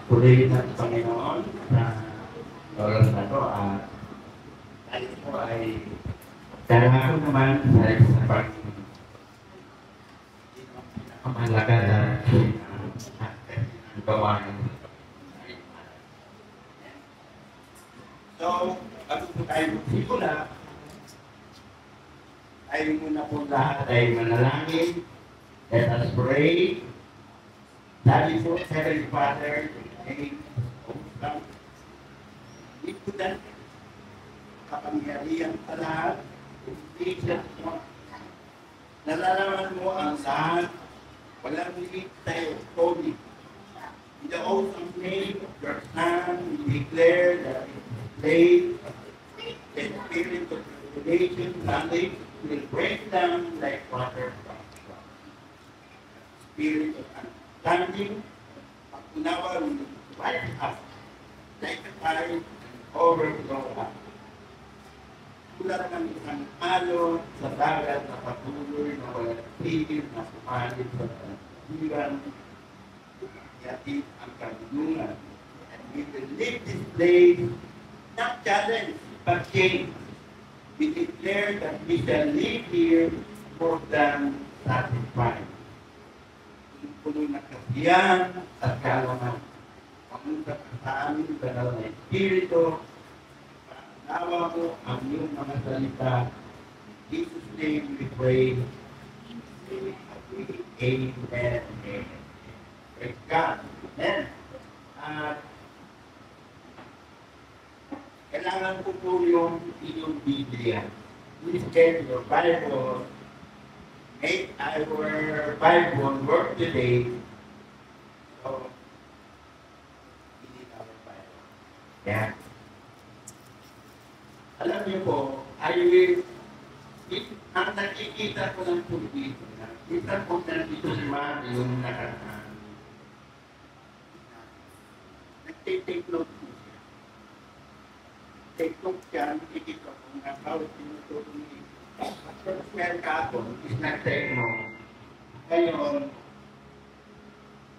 Purihin ng Panginoon sa oras na ito at tayo po ay kailangan ko naman sa pagpapamahalaga na gawain. So, bago po tayo magsimula, tayo muna po lahat ay manalangin. Let us pray. Sabi po, Heavenly Father, in the name of God, kapangyarihan sa lahat, Jesus mo, nalalaman mo ang lahat, walang limit tayo, holy. In the awesome name of your Son, we declare that faith, the spirit of revelation, knowledge, will break down like water from the rock. Spirit of understanding, pag-unawa will rise up like a tide overflow up. Tulad ng isang alon sa dagat na patuloy na walang tigil na sumalit sa kasiran, yatid ang kabulungan. And we will leave this place not challenge but change. We declare that we shall live here more than satisfied. Puno na kasiyan at kalaman. Pamunta sa amin, banal na Espiritu, nawa mo ang iyong mga salita. In Jesus' name we pray. Amen. Amen. Praise God. Amen. At kailangan ko po yung inyong Biblia. Please get your Bible. Make our Bible work today. So, we need our Bible. Yeah. Alam niyo po, ang nakikita ko ng pulpito, nakikita ko na dito si Mami yung nakaraan. Nag-take note po siya. Take note siya, nakikita ko na bawat tinuturo niya. Pastor Mel Capon is nag-take note. Ngayon,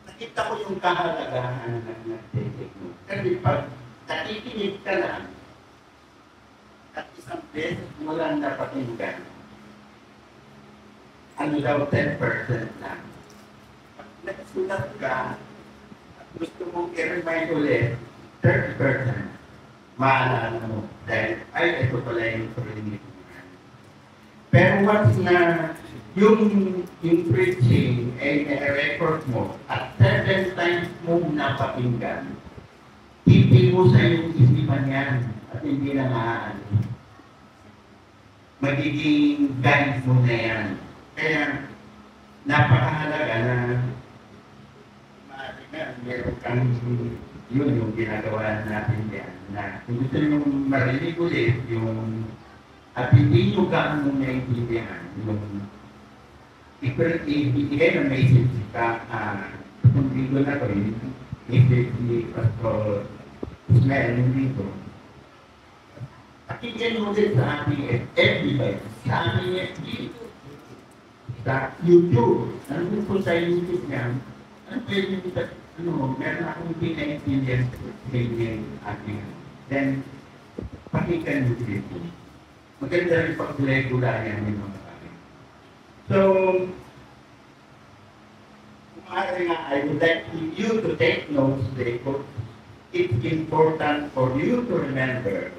nakita ko yung kahalagahan ng nag-take note. Kasi pag nakikinig ka lang, at isang beses mo lang napakinggan, ano daw 10% lang. Pag nagsulat ka, at gusto mong i-remind ulit, 30%, maalala mo. Dahil, ay, ito pala yung parinig mo. Pero once na yung preaching ay record mo, at 7 times mo napakinggan, hindi mo sa iyong isipan yan at hindi na maaalis. Magiging guide mo na yan. Kaya, napakahalaga na meron kang yun yung ginagawa natin yan. Na kung gusto nyo marinig ulit yung at hindi nyo gaano naiintindihan yung ibigay ng message ka kung dito na ko yung message ni Pastor Ismael dito. Pakinggan mo din sa aming FB, sa aming FB, sa YouTube. Ano po sa YouTube niya? Ano pwede nyo sa, meron akong pinaintindihan sa ating ating. Then, pakinggan mo dito. Maganda rin pag-regular yan yung mga kami. So, I would like you to take notes because it's important for you to remember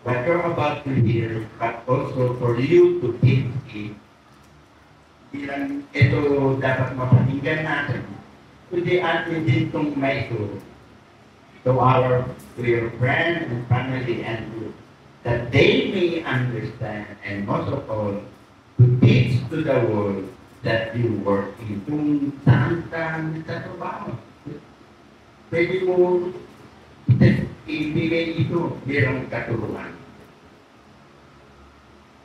what you're about to hear, but also for you to think it. Bilang ito dapat mapakinggan natin, kundi atin din itong may to your friends and family and group, that they may understand and most of all, to teach to the world that you work in kung saan ka nagtatrabaho. Pwede mo ibigay ito bilang katuruan.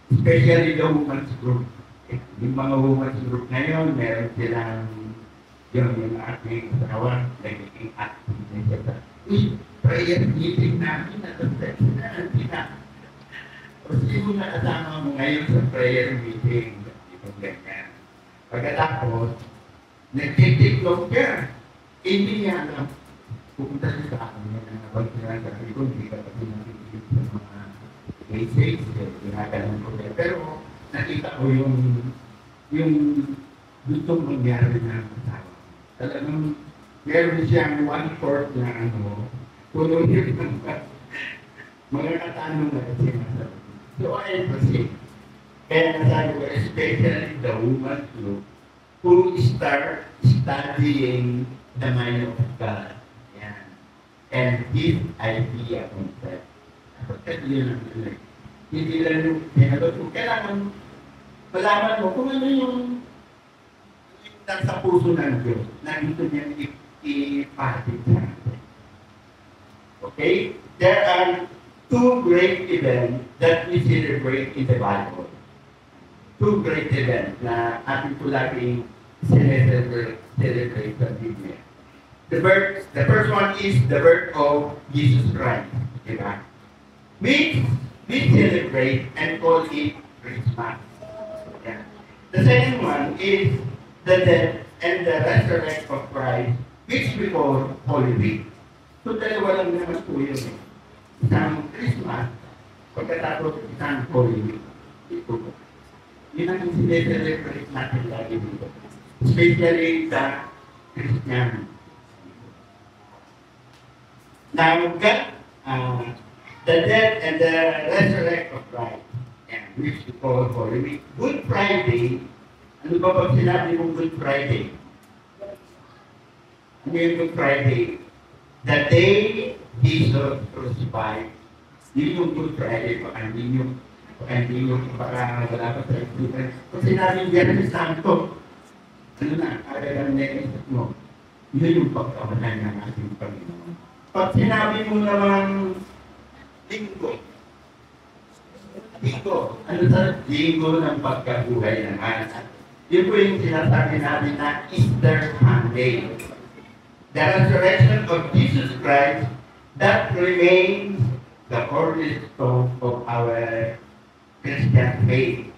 Especially the women's group. Yung mga women's group ngayon, meron silang yung ating kawan, nagiging active na siya. Prayer meeting namin na sila. O sino na kasama mo ngayon sa prayer meeting? Itong ganyan. Pagkatapos, nagtitiktok ka. Hindi niya alam. Pupunta siya sa akin na nabag niya sabi ko, hindi ka kasi nakikita sa mga cases, ginagalan ko rin. Pero nakita ko yung gustong mangyari na asawa. Talagang meron siyang 1/4 na puno niya ng mga katanong na sinasabi. So ayun kasi, kaya nasabi ko, especially the woman who start studying the mind of God. Yan. And His idea concept. Kasi yun ang tuloy. Hindi lang yung sinagot mo. Kailangan malaman mo kung ano yung nasa puso ng Diyos na gusto niya ipatid sa atin. Okay? There are two great events that we celebrate in the Bible. Two great events na ating po laging celebrate sa Biblia. The first one is the birth of Jesus Christ. Diba? We celebrate and call it Christmas. Yeah. The second one is the death and the resurrection of Christ, which we call Holy Week. So dalawa lang naman po yun. Isang Christmas, pagkatapos isang Holy Week. Ito. Yun ang celebrate natin lagi dito. Especially the Christian. Now, God, the death and the resurrection of Christ, and which we call Holy Week. Good Friday, ano ba pag sinabi mong Good Friday? Ano yung Good Friday? The day Jesus crucified, yun yung Good Friday, baka hindi yung baka wala pa sa ipitan. Kung sinabing Biyernes Santo, ano na, agalan na isip mo, yun yung pagkawalan ng ating Panginoon. Pag sinabi mo naman linggo, ano sa linggo ng pagkabuhay ng anak? Yun po yung sinasabi natin na Easter Sunday. The resurrection of Jesus Christ, that remains the cornerstone of our Christian faith.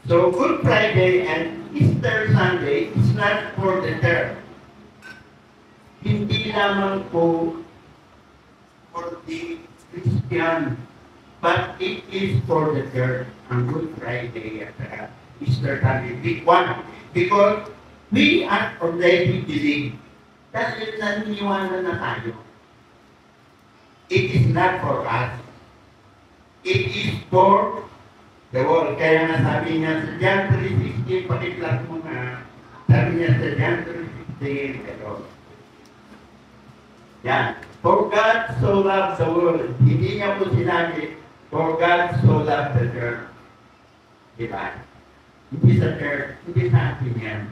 So Good Friday and Easter Sunday is not for the church. Hindi lamang po for the Christian, but it is for the church on Good Friday at Easter Sunday. Big one. Because we are already believed. Kasi naniniwala na tayo. It is not for us. It is for the world. Kaya nga sabi niya sa John 3:16, pakitlas mo na, sabi niya sa John 3:16, pero, yan. For God so loved the world. Hindi niya po sinabi, for God so loved the church. Diba? Hindi sa church, hindi sa atin yan.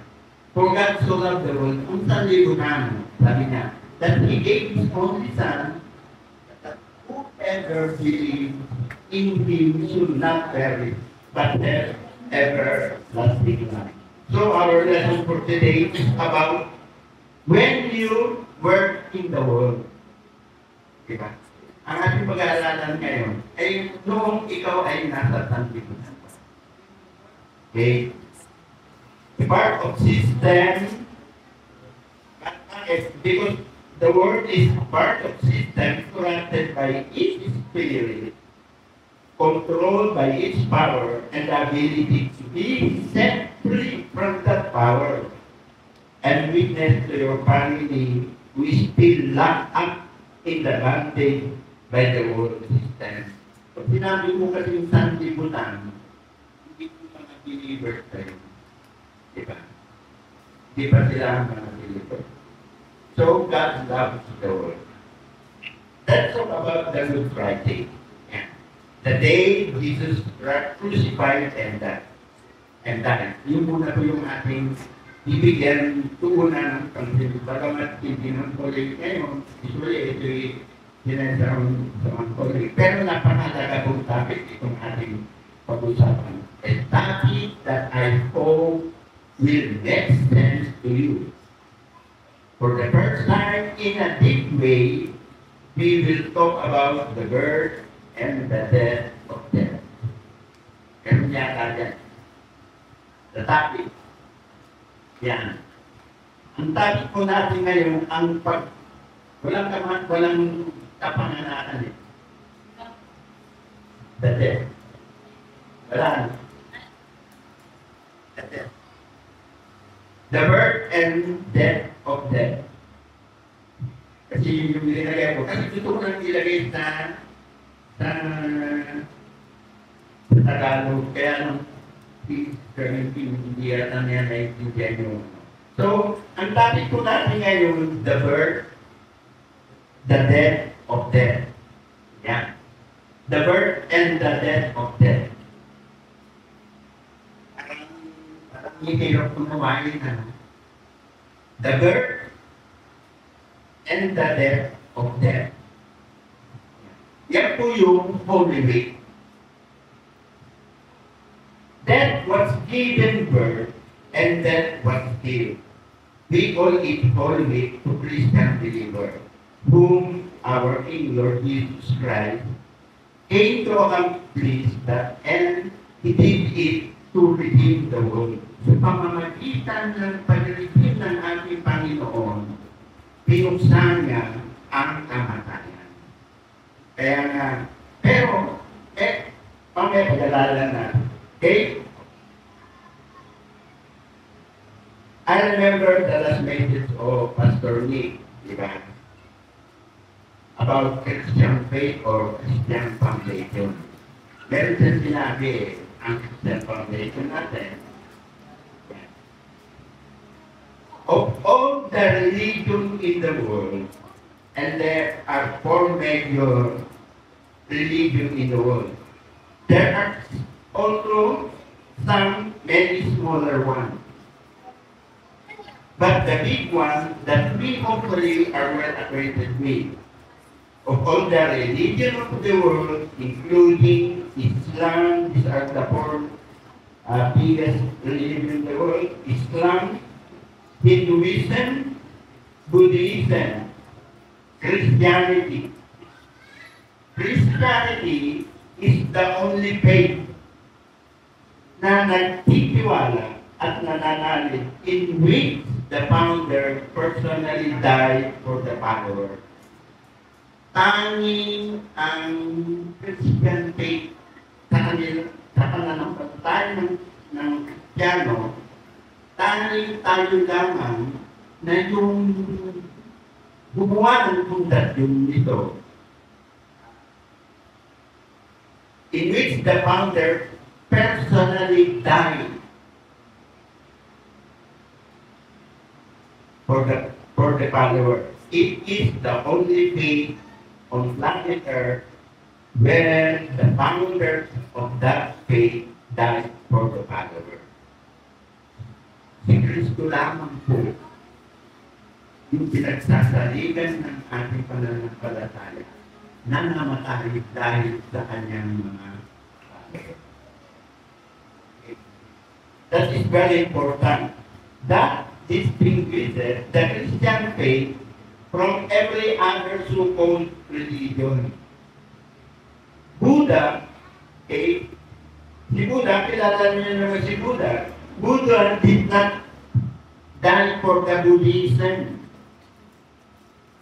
For God so loved the world, kung saan libunan, sabi niya, that He gave His only Son, that whoever believes in Him should not perish, but have everlasting life. So our lesson for today is about when you work in the world. Diba? Ang ating pag-aaralan ngayon ay noong ikaw ay nasa sanlibutan. Okay? Part of system, because the world is part of system corrupted by its spirit, controlled by its power, and the ability to be set free from that power. And witness to your family, we still locked up in the bondage by the world system. Pag sinabi mo kasi yung sanlibutan, hindi mo mga believers tayo. Diba? Di ba sila ang mga believers? So, God loves the world. Let's talk about the Good Friday. Yeah. The day Jesus crucified and died. Yun muna po yung ating bibigyan tuunan ng pangsilig. Bagamat hindi ng college ngayon, usually ito'y sinasarang sa mga college. Pero napakalaga pong topic itong ating pag-usapan. A topic that I hope will make sense to you. For the first time in a deep way, we will talk about the birth and the death of death. Ganun yata yan. The topic. Yan. Ang topic po natin ngayon, ang walang kapanganakan eh. The death. Wala na. The death. The birth and death of death. Kasi yung nilagay ko, kasi gusto ko nang ilagay sa Tagalog, kaya nung hindi yata niya naintindihan yung. So, ang topic ko natin ngayon, the birth, the death of death. Yeah. The birth and the death of death. Parang hirap kong kumain na. The birth and the death of death. Yan po yung Holy Week. Death was given birth and death was killed. We call it Holy Week to Christian believers, whom our King Lord Jesus Christ came to accomplish that, and He did it to redeem the world. Sa pamamagitan ng pag-redeem ng ating Panginoon, pinuksan niya ang kamatayan. Kaya nga, pero, mamaya pag-alala na. Okay? I remember the last message of Pastor Nick, di ba? About Christian faith or Christian foundation. Meron siyang sinabi, ang Christian foundation natin. Of all the religions in the world, and there are 4 major religions in the world, there are also some many smaller ones. But the big one that we hopefully are well acquainted with, of all the religions of the world, including Islam, these are the 4 biggest religions in the world: Islam, Hinduism, Buddhism, Christianity. Christianity is the only faith na nagtitiwala at nananalig in which the founder personally died for the follower. Tanging ang Christian faith sa pananampalataya ng Kristiyano, tanging tayo lamang na yung gumawa ng pundasyon nito, in which the founder personally died for the follower. It is the only faith on planet Earth where the founder of that faith died for the follower. Si Kristo lamang po yung pinagsasaligan ng ating pananampalataya na namatay dahil sa kanyang mga follower. That is very important. That distinguishes the Christian faith from every other so-called religion. Buddha, si Buddha, kilala niyo naman si Buddha. Buddha did not die for the Buddhism.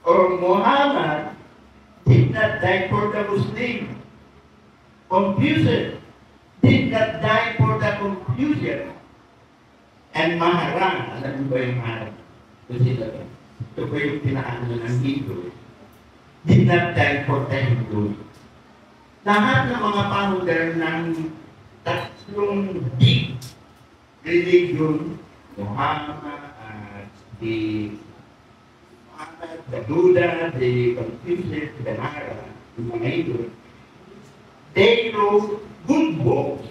Or Muhammad did not die for the Muslim. Confucius did not die for the Confucian. And Maharaj, alam mo ba yung Maharaj? Ito po yung pinakaano ng Hindu. Did not die for the Hindu. Lahat ng mga founder ng tatlong big religion, Muhammad, the Buddha, the Confucius, the Maharaj, the mga Hindu, they wrote good books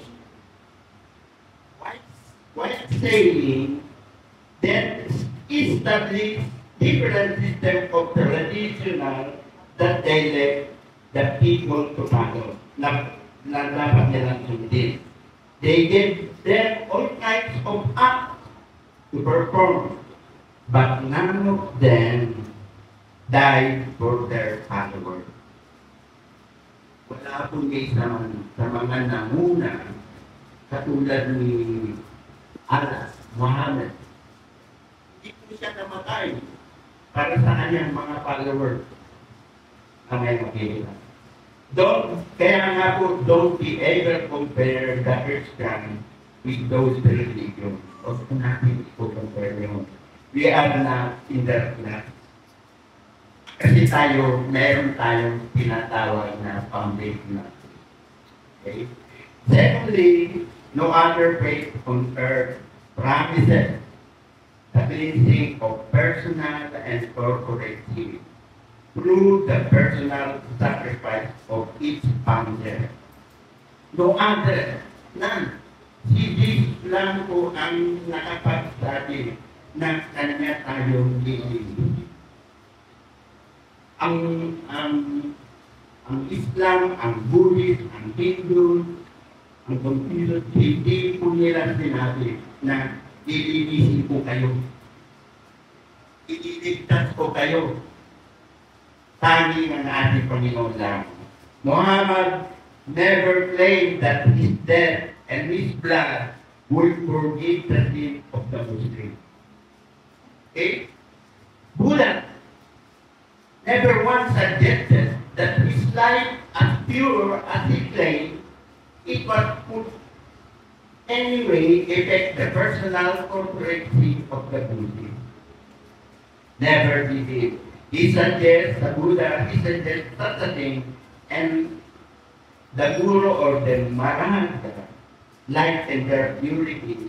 while saying that established different system of traditional that they left the people to follow, na dapat nilang sundin. They gave them all kinds of acts to perform, but none of them died for their followers. Wala pong isa sa mga namuna katulad ni Allah, Muhammad. Hindi po hindi siya namatay para sa kanyang mga followers na may makikita. Kaya nga po, don't be ever compare the Christian with those religions. Huwag po natin i-compare yun. We are not in that class. Kasi meron tayong tinatawag na foundation. Okay? Secondly, no other faith on earth promises the blessing of personal and corporate healing through the personal sacrifice of each founder. No other, none. Si Jesus lang po ang nakapagsabi na kanya tayong liligin. Ang Islam, ang Buddhist, ang Hindu, ang Confucius, hindi po nila sinabi na ililisin po kayo. Ililigtas po kayo. Tanging ang ating Panginoon lang. Muhammad never claimed that his death and his blood will forgive the sin of the Muslim. Okay? Buddha never once suggested that his life, as pure as he claimed, it was put anyway affect the personal corporate sin of the Muslim. Never did he. He suggests the Buddha, he suggests such a thing, and the Guru or the Maharaja, light and their purity,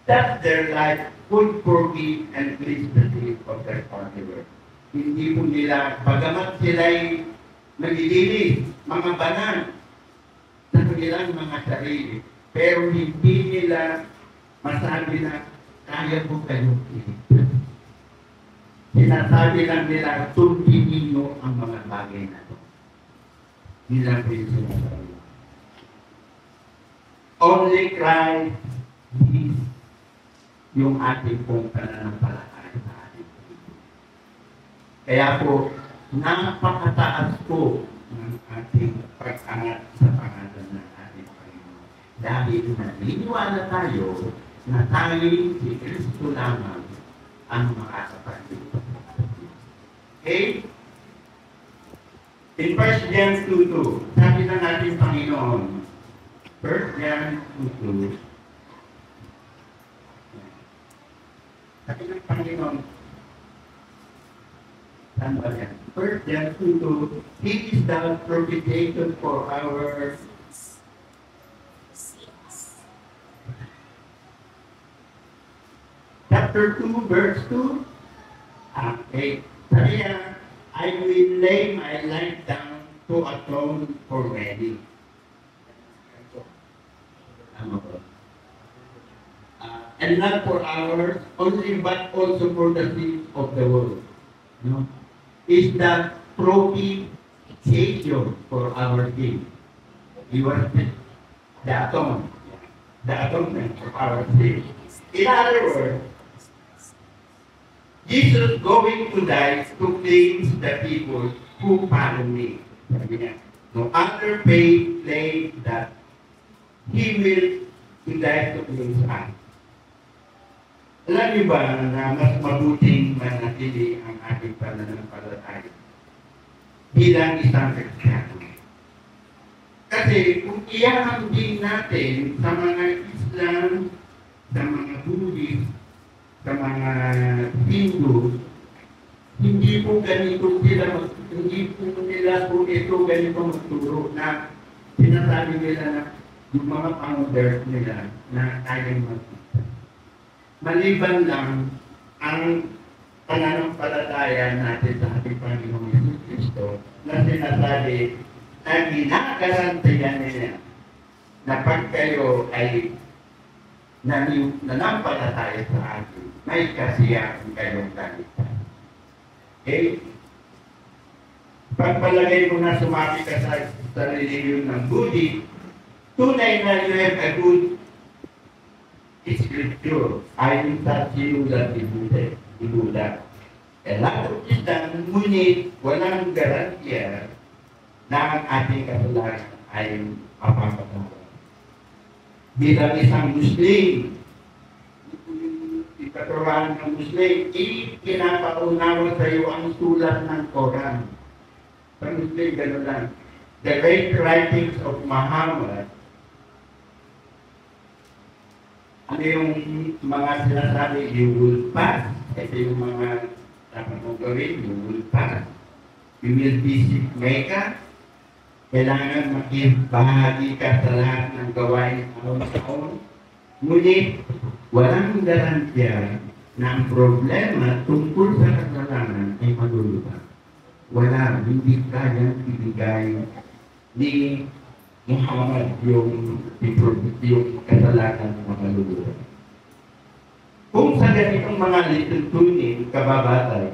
that their life would forgive and please the sin of their follower. Hindi po nila, bagamat sila'y nagilinis, mga banal, sa kanilang mga sarili, pero hindi nila masabi na kaya po kayong iligtas. Sinasabi lang nila, sundin ninyo ang mga bagay na ito. Nilang sinasabi. Only Christ is yung ating pong pananampalataya sa ating Panginoon. Kaya po, napakataas po ng ating pag-angat sa pangalan ng ating Panginoon. Dahil naniniwala tayo na tanging si Kristo lamang ang makakapagligtas. Okay? In 1 John 2:2, sabi ng ating Panginoon, 1 John 2:2, sabi ng Panginoon, saan ba yan? 1 John 2:2, He is the propitiation for our chapter 2, verse 2. Okay. Sabi niya, I will lay my life down to atone for many. And not for ours, only but also for the sins of the world. No? Is the propitiation for our sin. You are the atonement of our sin. In other words, Jesus going to die to cleanse the people who follow me. No other faith claims that He will die to cleanse us. Alam niyo ba na mas mabuting manatili ang ating pananampalataya bilang isang Kristiyano? Kasi kung iahambing natin sa mga Islam, sa mga Buddhist, sa mga Hindu, hindi po ganito sila, hindi po nila po ito ganito magturo na sinasabi nila na yung mga founders nila na kayang magkita. Maliban lang ang pananampalataya natin sa ating Panginoong Yesus Kristo na sinasabi na ginagarantiyan nila na pag kayo ay nanampalataya sa atin, may kasiyahan kayong kaligtasan. Okay? Pagpalagay mo na sumaki ka sa religion ng Buddhist, tunay na you have a good scripture. Ayon sa sinulat ni Buddha. A lot of Islam, ngunit walang garantiya na ang ating kasalanan ay mapapatawa. Bilang isang Muslim, katuruan ng Muslim, ipinapaunawa sa iyo ang sulat ng Quran. Sa Muslim, gano'n lang. The great writings of Muhammad, ano yung mga sinasabi, you will pass. Ito yung mga dapat mong gawin, you will pass. You will visit Mecca. Kailangan makibahagi ka sa lahat ng gawain araw-araw. Ngunit, walang garantiya na ang problema tungkol sa kasalanan ay malulutas. Wala, hindi kayang ibigay ni Muhammad yung kasalanan na malulutas. Kung sa ganitong mga lituntunin, kababatay,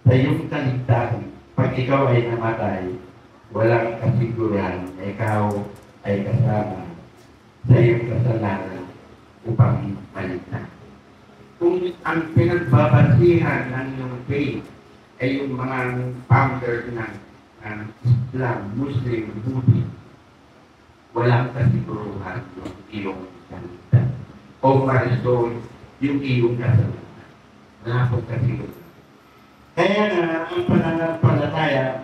sa iyong kaligtasan, pag ikaw ay namatay, walang kasiguran na ikaw ay kasama sa iyong kasalanan upang maligtas. Kung ang pinagbabasihan ng iyong faith ay yung mga founder ng Islam, Muslim, Buddhist, walang kasiguruhan yung iyong kaligtas. O marisol yung iyong kasalanan. Wala pong kasiguruhan. Kaya nga, ang pananampalataya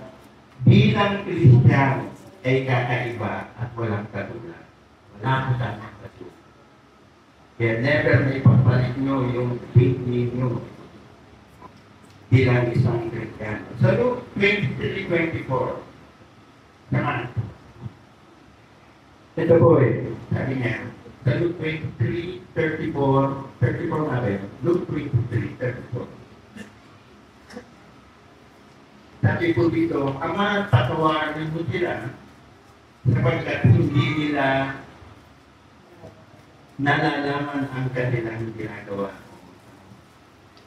bilang Kristiyano ay kakaiba at walang katulad. Wala po sana katulad. Kaya never may papalit nyo yung faith ninyo bilang isang Kristiyano. Sa Luke 23:24, naman. Ito po sabi niya, sa Luke 23:34 na rin, Luke 23:34. Sabi po dito, ang mga patawarin mo sila sapagkat hindi nila nalalaman ang kanilang ginagawa.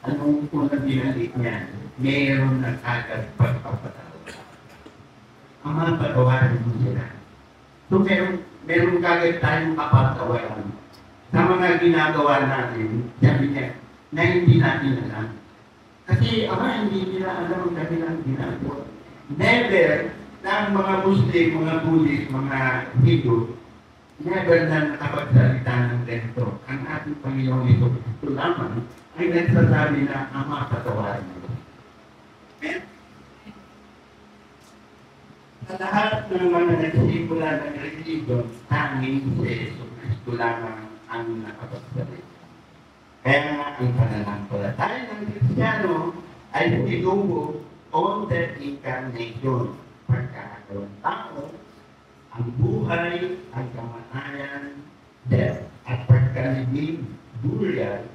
Anong unang binalik niya? Mayroon na agad pagpapatawa. Ang mga patawarin mo sila. So meron kagad tayong kapatawaran sa mga ginagawa natin, sabi niya, na hindi natin alam. Kasi hindi nila alam ang kanilang ginagawa. Never na ang mga Muslim, mga Buddhist, mga Hindu, never na nakapagsalita ng ganito. Ang ating Panginoon ito lamang ay nagsasabi na Ama, patawarin mo. Sa lahat ng mga nagsimula ng religion, tanging si Jesus Cristo lamang ang nakapagsalita. Kaya nga ang pananampalataya ng Kristiyano ay tinubog on the incarnation. Pagkakaroon tao, ang buhay, ang kamatayan, death, at pagkalibing, burial,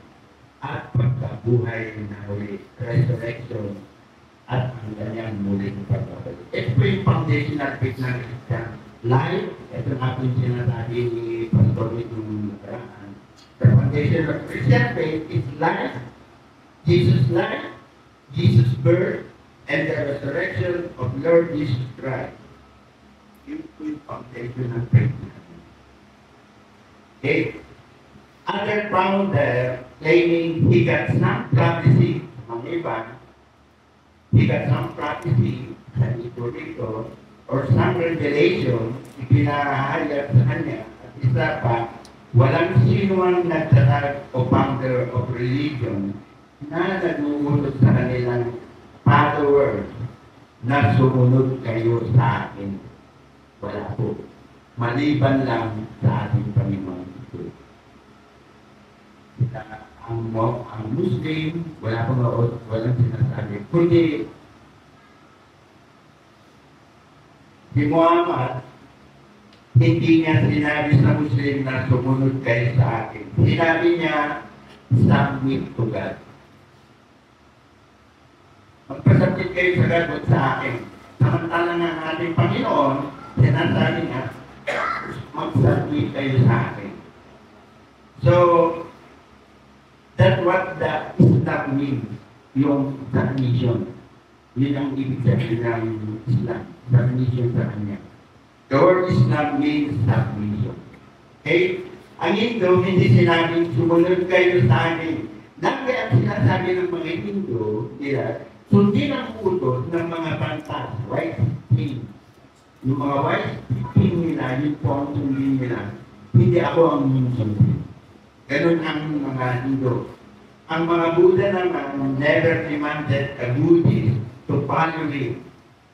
at pagkabuhay na huli, resurrection, at ang kanyang muling pagbabalik. Ito po yung foundational faith ng Kristiyano. Life, ito nga po yung sinasabi ni Pastor nitong nakaraan. The foundation of Christian faith is life, Jesus' life, Jesus' birth, and the resurrection of Lord Jesus Christ. Yung foundation of faith. Okay? Other founder claiming he got some prophecy, mga iba, he got some prophecy sa ito or some revelation, ipinahayag sa kanya, at isa pa, walang sino ang nagtatag o founder of religion na nag-uulot sa kanilang followers na sumunod kayo sa akin. Wala po. Maliban lang sa ating Panginoon. Ang Muslim, wala pong walang sinasabi. Kundi, si Muhammad, hindi niya sinabi sa Muslim na sumunod kayo sa akin. Sinabi niya, submit to God. Magpasabit kayo sa God at sa akin. Samantala ng ating Panginoon, sinasabi niya, mag-submit kayo sa akin. So, that's what the Islam means, yung submission. Yun ang ibig sabihin ng Islam, submission sa kanya. The word Islam means submission. Okay? Ang Hindu, hindi sinabing sumunod kayo sa akin. Lagi ang sinasabi ng mga Hindu, sundin ang utos ng mga pantas, white king. Yung mga white king nila, yung po ang sundin nila. Hindi ako ang sundin. Ganun ang mga Hindu. Ang mga Buddha naman never demanded a Buddhist to follow him.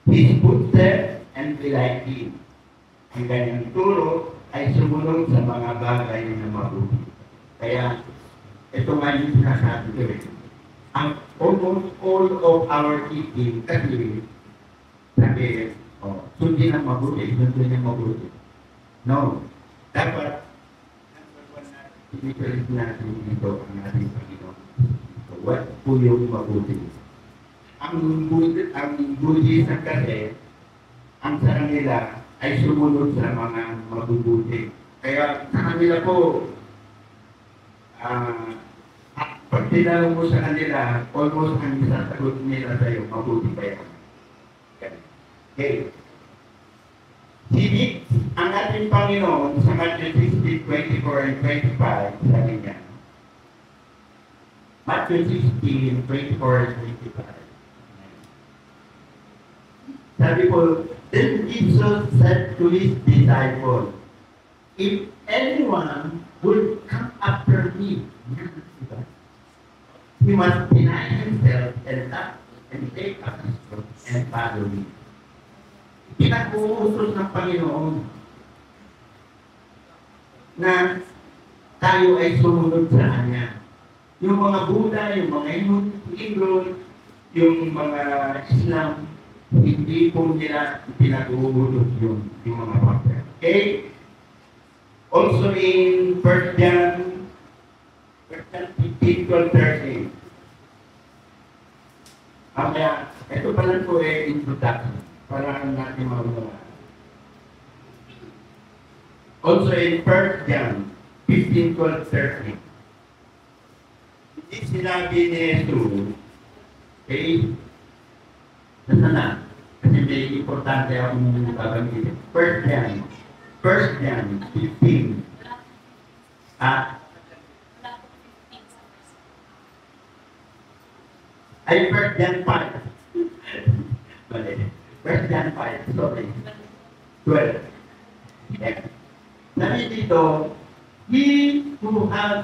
His footsteps and be like him. Ang kanyang turo ay sumunod sa mga bagay na mabuti. Kaya, ito nga yung sinasabi ko eh. Almost all of our teaching kasi, sabi, sundin ang mabuti, sundin ang mabuti. No. Dapat, number one natin, sinipilit natin dito ang ating Panginoon. So, what po yung mabuti? Ang Buddhism kasi, ang sa kanila ay sumunod sa mga mabubuti. Kaya sa kanila po, pag tinanong mo sa kanila, almost ang isasagot nila sa'yo, mabuti ba yan? Okay. Sinit ang ating Panginoon sa Matthew 16, 24 and 25, sabi niya. Matthew 16, 24 and 25. Sabi po, then Jesus said to his disciples, if anyone would come after me, he must deny himself and take up his cross and follow me. Pinag-uutos ng Panginoon na tayo ay sumunod sa Kanya. Yung mga Buddha, yung mga Hindu, yung mga Islam, hindi po nila pinag-uutos yung mga papel. Okay? Also in 1 John 15:13. Kaya, ito pala po introduction para natin maunawaan. Also in 1 John 15:13. Hindi sinabi ni Jesus, okay, nasa na? Kasi may importante akong babanggitin. 1 John 15. Ay, 1 John 5. Mali. 1 John 5, sorry. 12. Yeah. Sabi dito, he who has,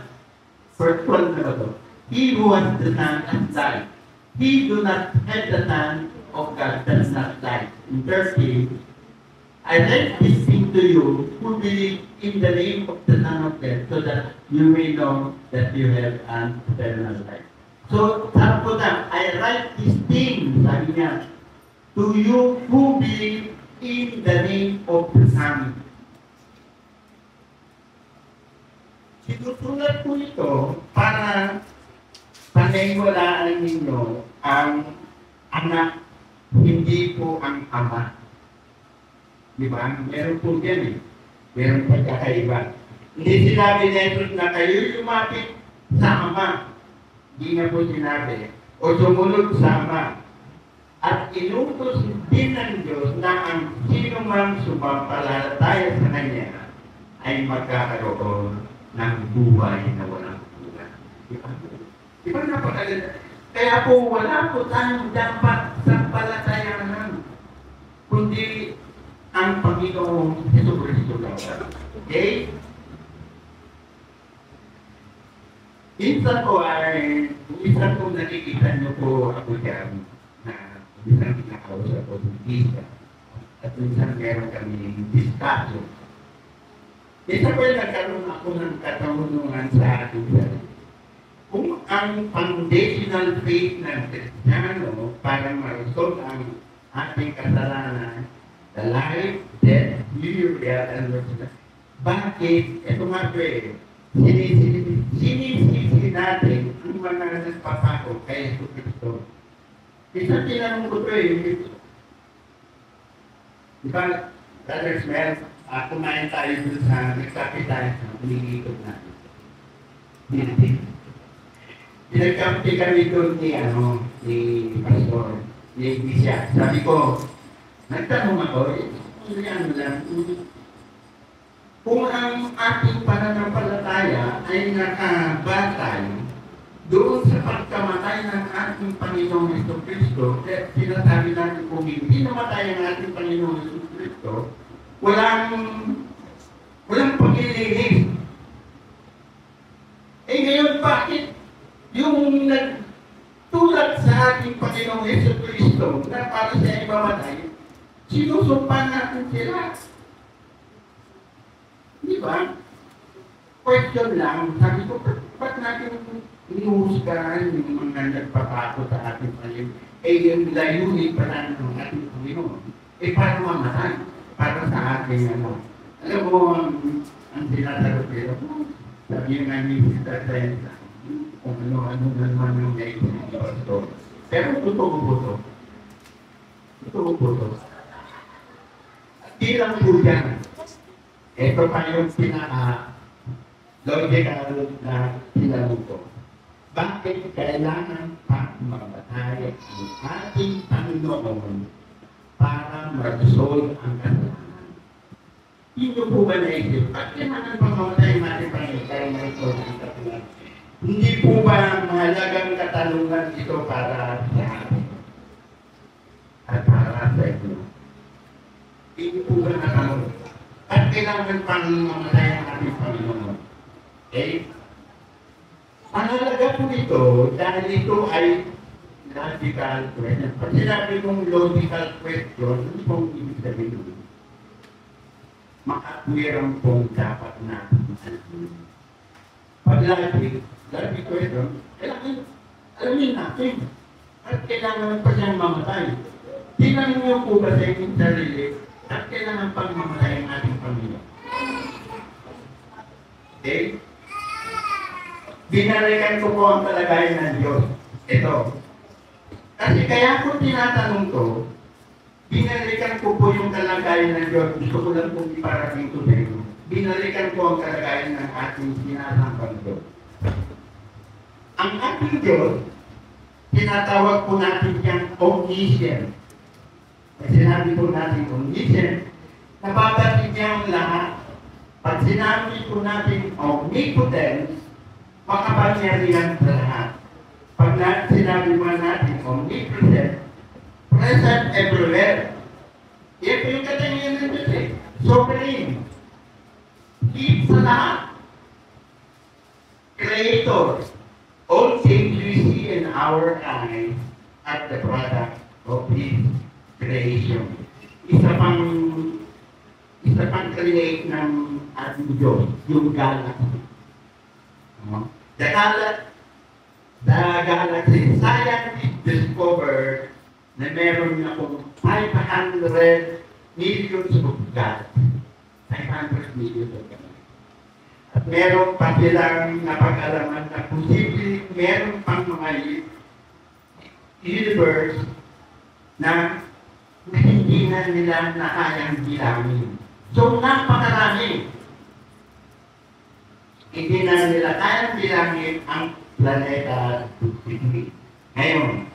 verse 12 na ba ito? He who has the Son has died. He do not have the Son of God does not die. In 30, I write this thing to you who believe in the name of the Son of God, so that you may know that you have an eternal life. So, sabi po na, I write this thing, sabi niya, to you who believe in the name of the Son. Sinusulat po ito para panaywalaan ninyo ang anak, hindi po ang ama. Di ba? Meron po yan eh. Meron pagkakaiba. Hindi sinabi ni Jesus na kayo lumapit sa ama. Hindi na po sinabi. O sumunod sa ama. At inutos din ng Diyos na ang sino mang sumampalataya sa Kanya ay magkakaroon ng buhay na walang hanggan. Di ba napakaganda? Kaya po wala po tayong dapat sampalatayanan, kundi ang Panginoong Jesucristo lang. Okay? Minsan po nakikita niyo po ako dyan na minsan kinakausap ko ng isa at minsan meron kami discussion. Minsan po nagkaroon ako ng katanungan sa ating sarili. Kung ang foundational faith ng Kristiyano para ma-resolve ang ating kasalanan, the life, death, burial, and resurrection. Bakit? Ito nga po sinisisi natin ang mga nagpapako kay Jesus Cristo. Isang tinanong ko ito di ba, Brother Smell, kumain tayo dun sa nagsabi tayo sa umiikot natin. Pinagkampi kami doon ni Pastor, ni Iglesia. Sabi ko, nagtanong ako, kung ang ating pananampalataya ay nakabatay doon sa pagkamatay ng ating Panginoong Jesucristo, sinasabi natin kung hindi namatay ang ating Panginoong Jesucristo, walang paglilinis. Eh ngayon, bakit yung nagtulad sa ating Panginoong Yesu Cristo na para sa imamatay, sinusumpa natin sila. Di ba? Question lang, sabi ko, ba't natin inuhusgahan yung mga nagpapako sa ating Panginoon? Yung layunin pala ng ating Panginoon. Para mamatay, para sa ating ano. Alam mo, ang sinasagot nila, sabi nga ni Mr. Trenta, kung ano-ano naman yung naisip ng pastor. Pero totoo po ito. Totoo po ito. Di lang po yan. Ito pa yung pinaka-logical na tinanong ko. Bakit kailangan pa mamatay ang ating Panginoon para mag-solve ang kasalanan? Hindi po ba naisip? Bakit kailangan pa mamatay ang ating Panginoon para mag-solve ang kasalanan? Hindi po ba mahalagang katanungan ito para sa atin at para sa inyo? Hindi po ba natanong? At kailangan pang mamatay ang ating Panginoon? Okay? Mahalaga po ito dahil ito ay logical question. Pag sinabi mong logical question, ano pong ibig sabihin? Makatwirang pong dapat natin. Pag logic question, kailangan alamin natin. At kailangan pa siyang mamatay. Tinanong niyo po ba sa inyong sarili at kailangan pang mamatay ang ating Panginoon? Okay? Binalikan ko po ang kalagayan ng Diyos. Ito. Kasi kaya ko tinatanong to, binalikan ko po yung kalagayan ng Diyos. Gusto ko lang pong iparating ko sa inyo. Binalikan ko ang kalagayan ng ating sinasambang Diyos. Ang ating Diyos, tinatawag po natin siyang omniscient. Kasi sinabi po natin omniscient, nababatid niya ang lahat. Pag sinabi po natin omnipotent, makapangyarihan sa lahat. Pag sinabi mo natin omnipresent, present everywhere. Yan po yung katangian ng Diyos eh. Sovereign. Higit sa lahat. Creator. All things we see in our eyes are the product of His creation. Isa pang create ng ating Diyos, yung galaxy. The galaxy scientists discovered na meron na kung 500 millions of galaxies. 500 millions of galaxies. At meron pa silang napag-alaman na posibleng meron pang mga universe na hindi na nila na kayang bilangin. So, napakarami. Hindi na nila kayang bilangin ang planeta Pilipinas. Ngayon,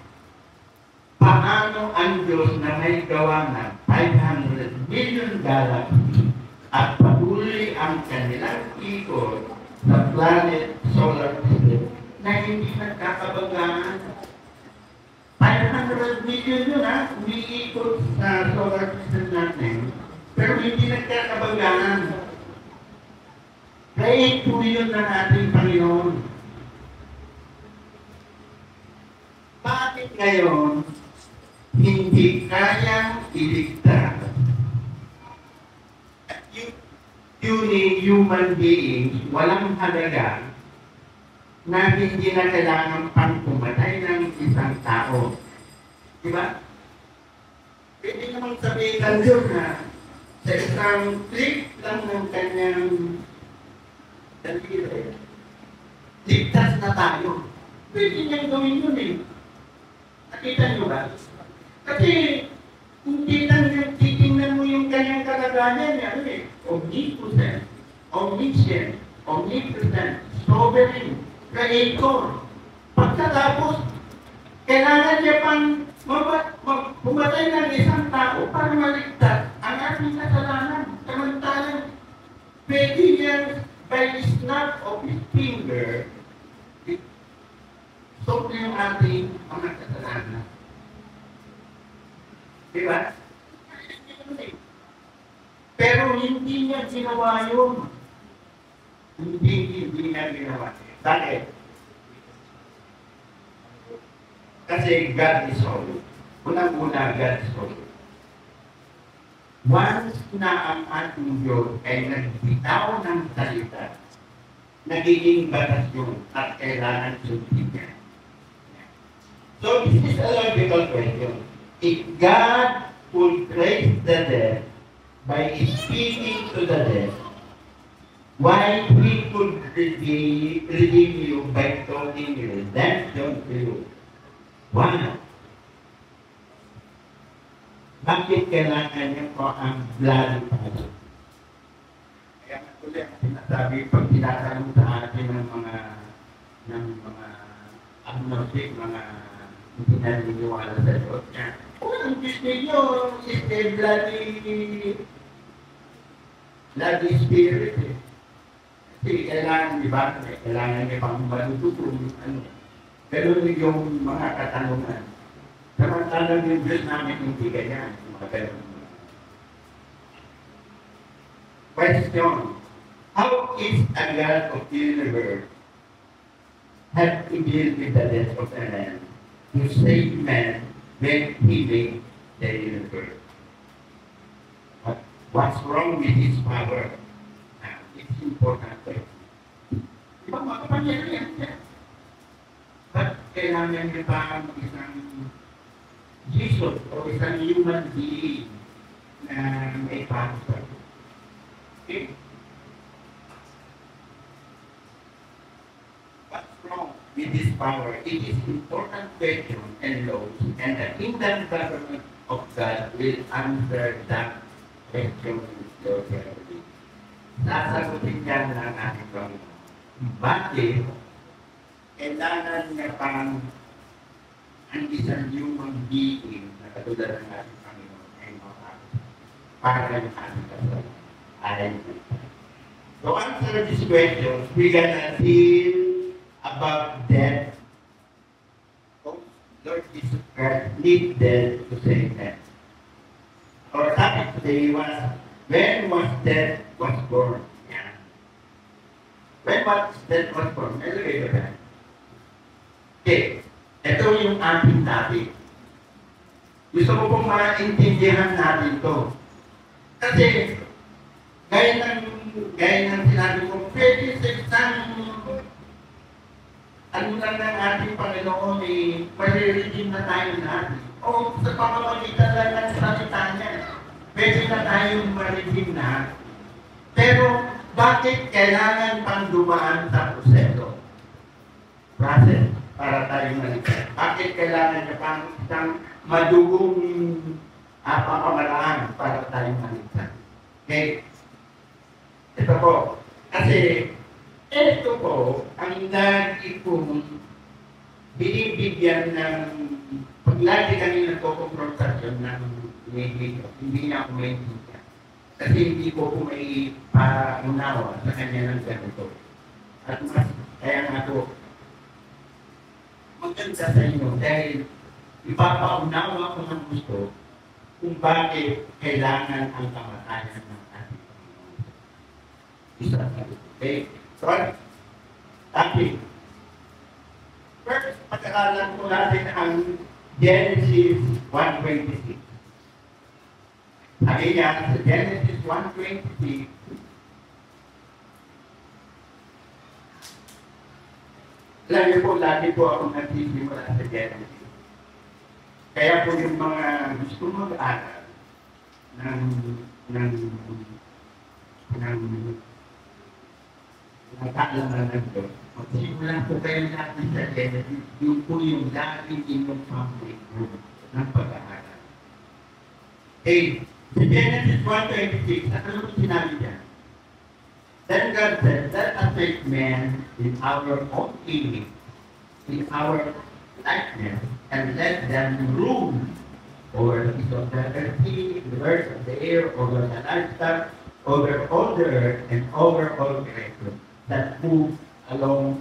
paano ang Diyos na may gawa na 500 million galaxies at patuloy ang kanilang ikot sa planet solar system na hindi nagkakabanggaan? 500 million yun ha, umiikot sa solar system natin, pero hindi nagkakabanggaan. Kaya po yun na ating Panginoon. Bakit ngayon hindi kayang iligtas yung human beings, walang halaga, na hindi na kailangan pang pumatay ng isang tao? Diba? Pwede namang sabihin ng Diyos na sa isang click lang ng kanyang daliri, ligtas na tayo. Pwede niyang gawin yun eh. Nakita niyo ba? Kasi hindi lang yung titingnan mo yung kanyang kalagayan niya, ano eh, omnipotent, omniscient, omnipresent, sovereign, creator. Pagkatapos, kailangan niya pang pumatay ng isang tao para maligtas ang ating kasalanan. Samantalang, pwede niya by the snap of his finger, solve yung ating mga kasalanan. Diba? Pero hindi niya ginawa yun. Hindi niya ginawa. Bakit? Kasi God is holy. Unang-una, God is holy. Once na ang ating Diyos ay nagbitaw ng salita, nagiging batas yun at kailangan sundin niya. So this is a logical question. If God would raise the dead by speaking to the dead, why He could redeem you by talking redemption to you? Why? Bakit kailangan niyo po ang bloody passion? Kaya nga tuloy ang sinasabi pag tinatanong sa atin ng mga agnostic, mga hindi naniniwala sa Diyos niya. Ang Diyos ninyo is a bloody spirit eh. Kasi kailangan, di ba? Kailangan niya pang malututong ano. Pero yung mga katanungan, samantalang yung Diyos namin hindi ganyan. Question. How is a God of the universe have to deal with the death of a man who saved man when He made the universe? What's wrong with His power? It's important. Diba makapangyarihan siya? Ba't kailangan niya pa isang Jesus o isang human being na may pastor? Okay? What's wrong with this power? It is important question and laws, and the kingdom government of God will answer that question locally. Sasagutin yan ng ating Panginoon. Bakit kailangan niya pang ang isang human being na katulad ng ating Panginoon ay para yung ating kasalanan? To answer this question, we're gonna deal about death. Lord Jesus Christ need death to save them. Our topic today was, when was death was born? Yeah. When was death was born? Anyway, okay. Ito yung ating topic. Gusto ko pong maintindihan natin ito. Kasi, gaya ng sinabi ko, pwede sa isang ano lang ng ating Panginoon eh, mariredeem na tayo natin. O sa pamamagitan lang ng salita niya, pwede na tayong mariredeem na. Pero, bakit kailangan pang dumaan sa proseso? Process para tayo maligtas. Bakit kailangan niya pang isang madugong pamamaraan para tayo maligtas? Okay? Ito po. Kasi, ito po, ang lagi pong binibigyan ng, pag lagi kami nagko-confrontasyon ng hindi niya ako maintindihan. Kasi hindi ko po may paunawa sa kanya ng ganito. At mas, kaya nga po, maganda sa inyo dahil ipapaunawa ko ng gusto kung bakit kailangan ang kamatayan ng ating Panginoon. Isa sa ito. Okay? So, topic. First, pag-aralan po natin ang Genesis 1:26. Sabi niya sa Genesis 1:26, lagi po ako nagsisimula sa Genesis. Kaya po yung mga gusto mag-aral ng kaalaman ng Diyos, magsimula po kayo natin sa Genesis, yung po yung dating inyong family ng pag-aaral. Okay, sa Genesis 1:26, ano yung sinabi niya? Then God said, let us make man in our own image, in our likeness, and let them rule over the fish of the sea, the birds of the air, over the livestock, over all the earth, and over all creatures that move along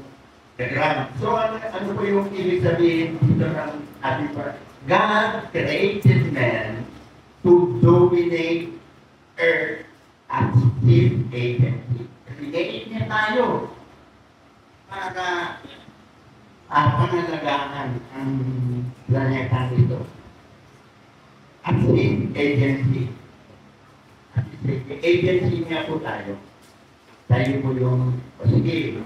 the ground. So, ano po yung ibig sabihin dito ng ating part? God created man to dominate earth as his agency. Create niya tayo para pangalagaan ang planeta nito. At si agency. At si agency niya po tayo. Tayo po yung, sige,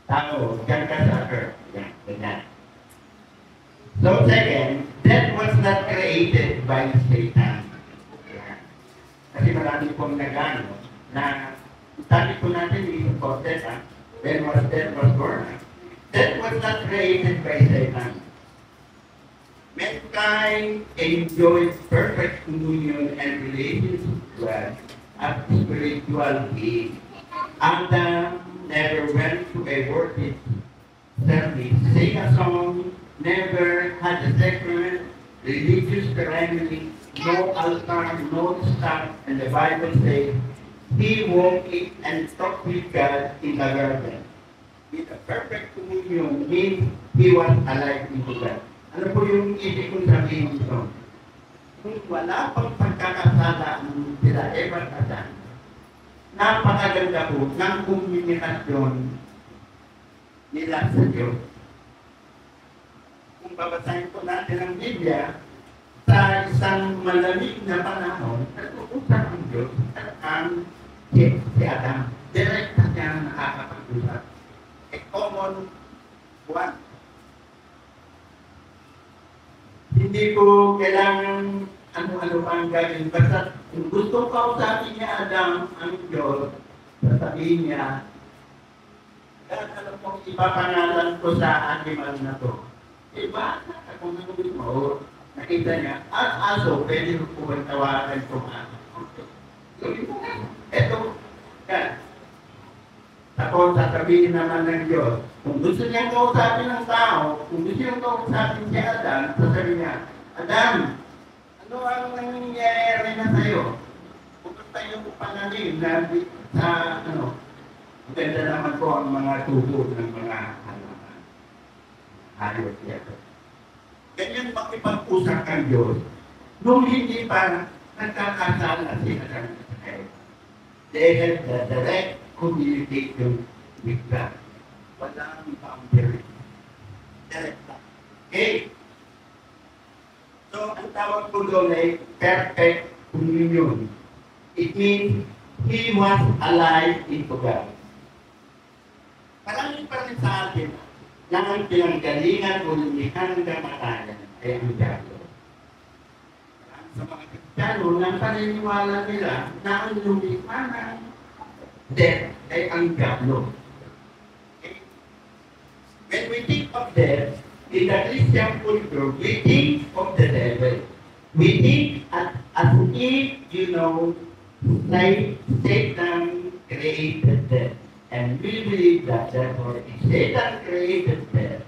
tao, dyan ka sa earth. Yan, ganyan. So second, that was not created by Satan. Yan. Kasi marami pong nagano na sabi po natin yung concept, when was that was born. That was not created by Satan. Mankind enjoyed perfect communion and relationship with God as spiritual being. Adam never went to a worship service, sang a song, never had a sacrament, religious ceremony, no altar, no stuff, and the Bible says he walked and talked with God in the garden. With a perfect communion means he was alive in God. Ano po yung ibig kong sabihin dito? Kung wala pang pagkakasala ng sila Eva at Adan, napakaganda po ng komunikasyon nila sa Diyos. Kung babasahin po natin ang Biblia, sa isang malamig na panahon, nag-uusap ang Diyos at ang si Adam. Direct na siya nakakapag-usap. A common one. Hindi ko kailangan ano-ano pang gawin. Basta kung gusto kausapin niya Adam ang Diyos, sasabihin niya, ano pong ipapangalan ko sa animal na to? Iba, kung nagulit mo, nakita niya, at aso, pwede ko kung tawagan kung aso. Ito, yan. Tapos sasabihin naman ng Diyos, kung gusto niyang kausapin ng tao, kung gusto niyang kausapin si Adam, sasabihin niya, Adam, ano ang nangyayari na sa'yo? Pupunta yung pananim na sa, maganda naman po ang mga tubo ng mga hayop dito. Ganyan makipag-usap ang Diyos nung hindi pa nagkakasala si Adam sa kayo. They had the direct communication with God. Walang boundary. Direct lang. Okay? So, ang tawag po doon ay perfect communion. It means he was alive in God. Maraming pa rin sa atin na ang pinanggalingan o lumihan ng kamatayan ay ang diablo. Sa mga Kristiyano, nang paniniwala nila na ang lumihan ng death ay ang diablo. Okay? When we think of death, in the Christian culture, we think of the devil. We think as if, Satan created death. And we believe that therefore if Satan created death,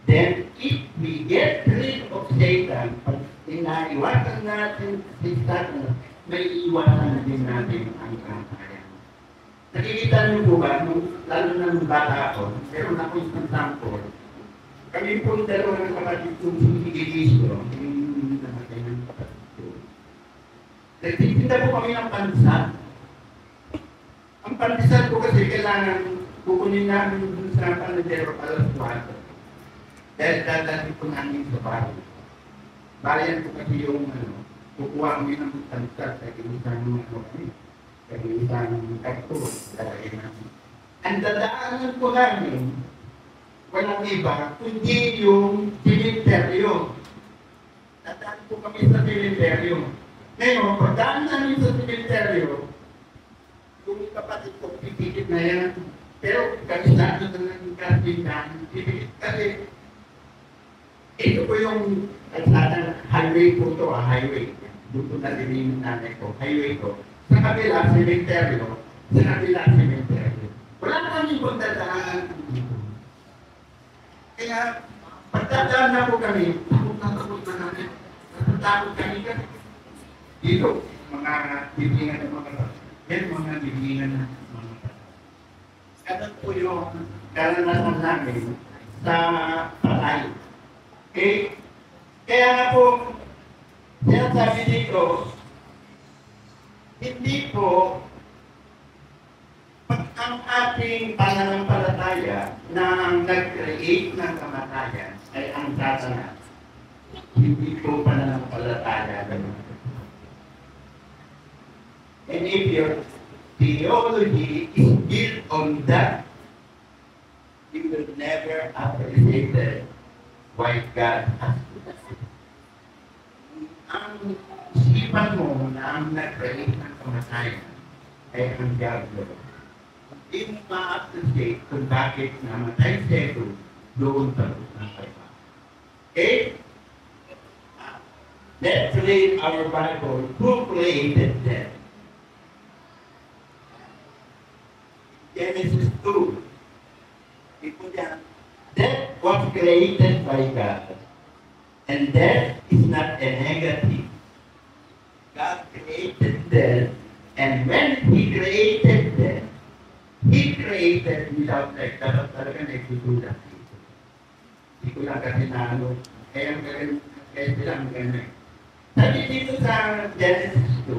then if we get rid of Satan, pag inaiwasan natin si Satan, may iwasan din natin ang kamatayan. Nakikita niyo po ba, lalo na nung bata ako, meron ako isang sample. Kami po dalawa ng kapatid kong sinigiliso, yung namatay ng kapatid ko. Nagtitinda po kami ng pansan. Ang pansan ko kasi kailangan kukunin namin dun sa panadero alas 4. Dahil dadali po namin sa bahay. Bayan ko kasi yung kukuha kami ng pansan sa isang karto. Ang dadaanan po namin, walang iba, kundi yung simenteryo. Dadaan po kami sa simenteryo. Ngayon, pagdaan namin sa simenteryo, yung kapatid ko, pipikit na yan. Pero kamisado na ng kartingan, pipikit kasi ito po yung highway po ito, highway. Doon po naliling ng nanay ko, highway ko. Sa kabila, simenteryo. Sa kabila, simenteryo. Wala na kami kung dadaan dito. Kaya, pagdadaan na po kami, takot na namin. Natatakot kami kasi. Dito, mga bibingan ng mga tao. Yan mga bibingan ng mga tao. Ganun po yung karanasan namin sa patay. Okay? Kaya nga po, sinasabi dito, hindi po, pag ang ating pananampalataya akala na ang nag-create ng kamatayan ay ang Satanas. Hindi ko pananampalataya ganun. And if your theology is built on that, you will never appreciate why God has to do it. Ang isipan mo na ang nag-create ng kamatayan ay ang diablo. Hindi mo ma-appreciate kung bakit namatay siya ito doon sa ng kaiba. Okay? Let's read our Bible. Who created death? Genesis 2. Ito yan. Death was created by God. And death is not a negative. God created death. And when He created death, He created without like, dapat talaga naitutulak dito. Hindi ko lang kasi naano. Kaya silang ganyan. Sabi dito sa Genesis 2,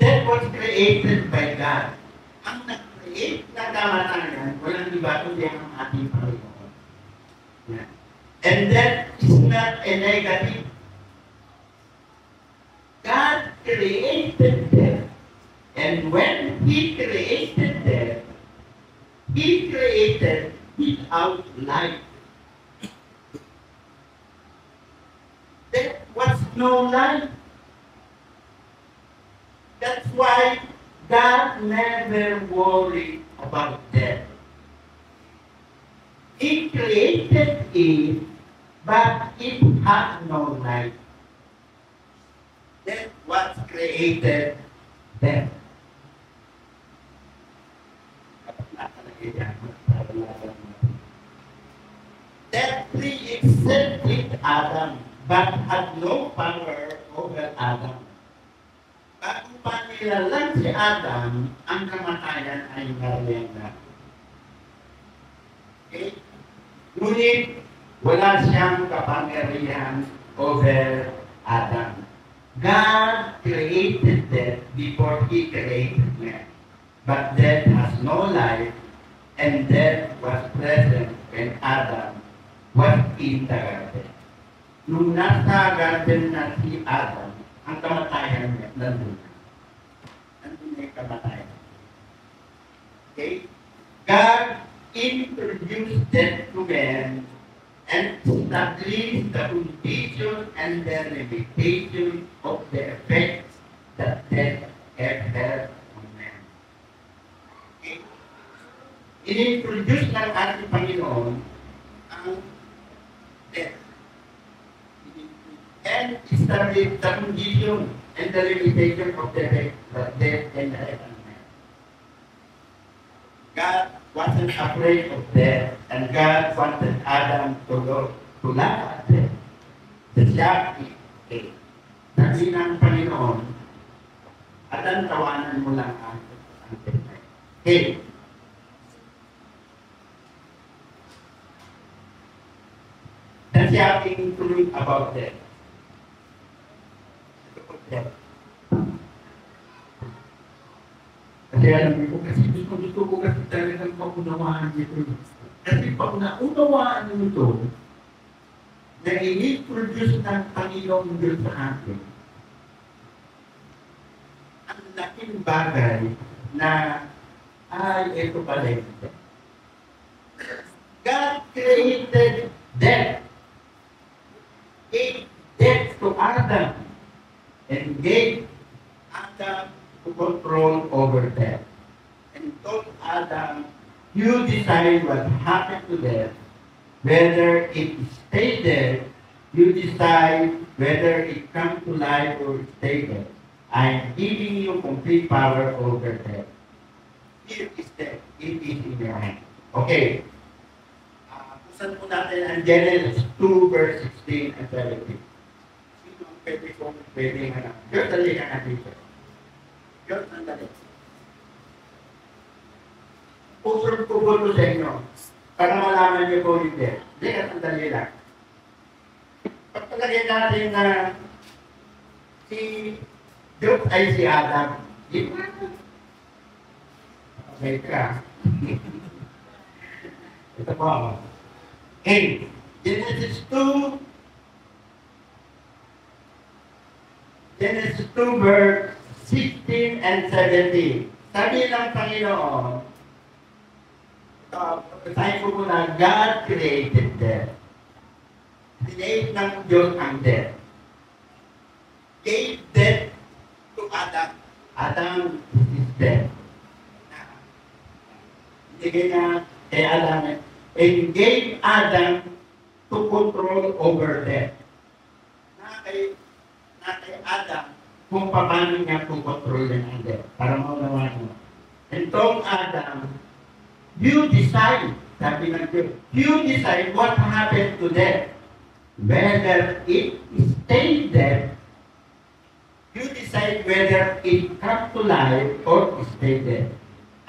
that was created by God. Ang nag-create na kamatayan, walang iba kundi ang ating Panginoon. Yeah. And that is not a negative. God created death. And when He created death, He created without life. There was no life. That's why God never worried about death. He created it, but it had no life. That was created death. That pre-existed Adam, but had no power over Adam. Bago pa nilalang si Adam, ang kamatayan ay naroon na. Okay? Ngunit, wala siyang kapangyarihan over Adam. God created death before He created man. But death has no life, and death was present when Adam was in the garden. Nung nasa garden na si Adam, ang kamatayan niya, nandun na. Nandun na yung kamatayan. Okay? God introduced death to man and established the condition and the limitation of the effects that death had on man. Okay? In-introduce ng ating Panginoon ang death. And establish the condition and the limitation of the death and life on man. God wasn't afraid of death, and God wanted Adam to laugh at death. Siya, sabi ng Panginoon, Adam, tawanan mo lang ang death. Okay. That's having to read about death. Kasi alam ko, kasi gusto ko kasi talagang paunawaan nito. Kasi pag naunawaan nyo ito, na i-introduce ng Panginoon Diyos sa atin, ang laking bagay na, ay, ito pala ito. God created death. Gave death to Adam. And gave Adam to control over death. And told Adam, you decide what happened to death, whether it stayed there, you decide whether it comes to life or stay there. I'm giving you complete power over death. Here is death. It is in your hand. Okay. Pusan po natin ang Genesis 2 verse 16 and 17. Pwede kong pwede nga. Diyos, dali ka nga dito. Diyos, nandali. Pusod ko po sa inyo para malaman niyo po hindi. Hindi ka sandali lang. Pagpalagay natin na si Diyos ay si Adam. Di ba? Okay ka. Ito po ako. Okay. Genesis 2, verse 16 and 17. Sabi ng Panginoon, sabi ko muna, God created death. Create ng Diyos ang death. Gave death to Adam. Adam is dead. Ibigay niya kay Adam and gave Adam to control over death. Na kay Adam kung paano niya controlin ang death. Para maunawaan mo. And tong Adam, you decide, sabi ng Diyos, you decide what happened to death. Whether it stays dead, you decide whether it comes to life or stay dead.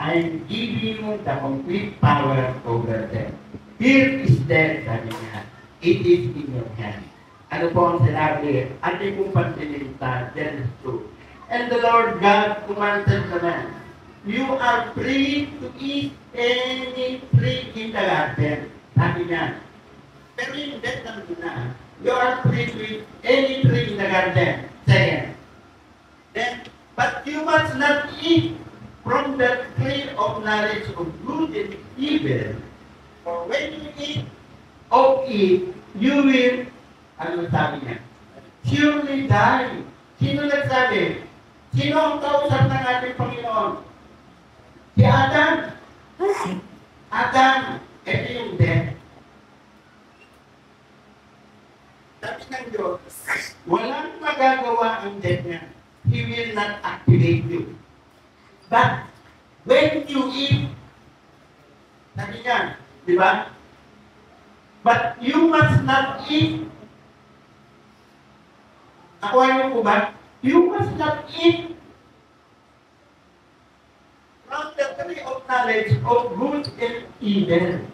I am giving you the complete power over death. Here is death, sabi niya. It is in your hand. Ano po ang sinabi? Ating kong pansinita, Genesis 2. And the Lord God commanded the man, you are free to eat any tree in the garden. Sabi niya, pero yung death lang na, you are free to eat any tree in the garden. Second, then, but you must not eat from the tree of knowledge of good and evil. For when you eat of it, you will, ano sabi niya? Surely die. Sino nagsabi? Sino ang kausap ng ating Panginoon? Si Adam. Adam. Ito yung death. Sabi ng Diyos, walang magagawa ang death niya. He will not activate you. But when you eat, sabi niya, di ba? But you must not eat. Nakuha niyo po ba? You must not eat from the tree of knowledge of good and evil.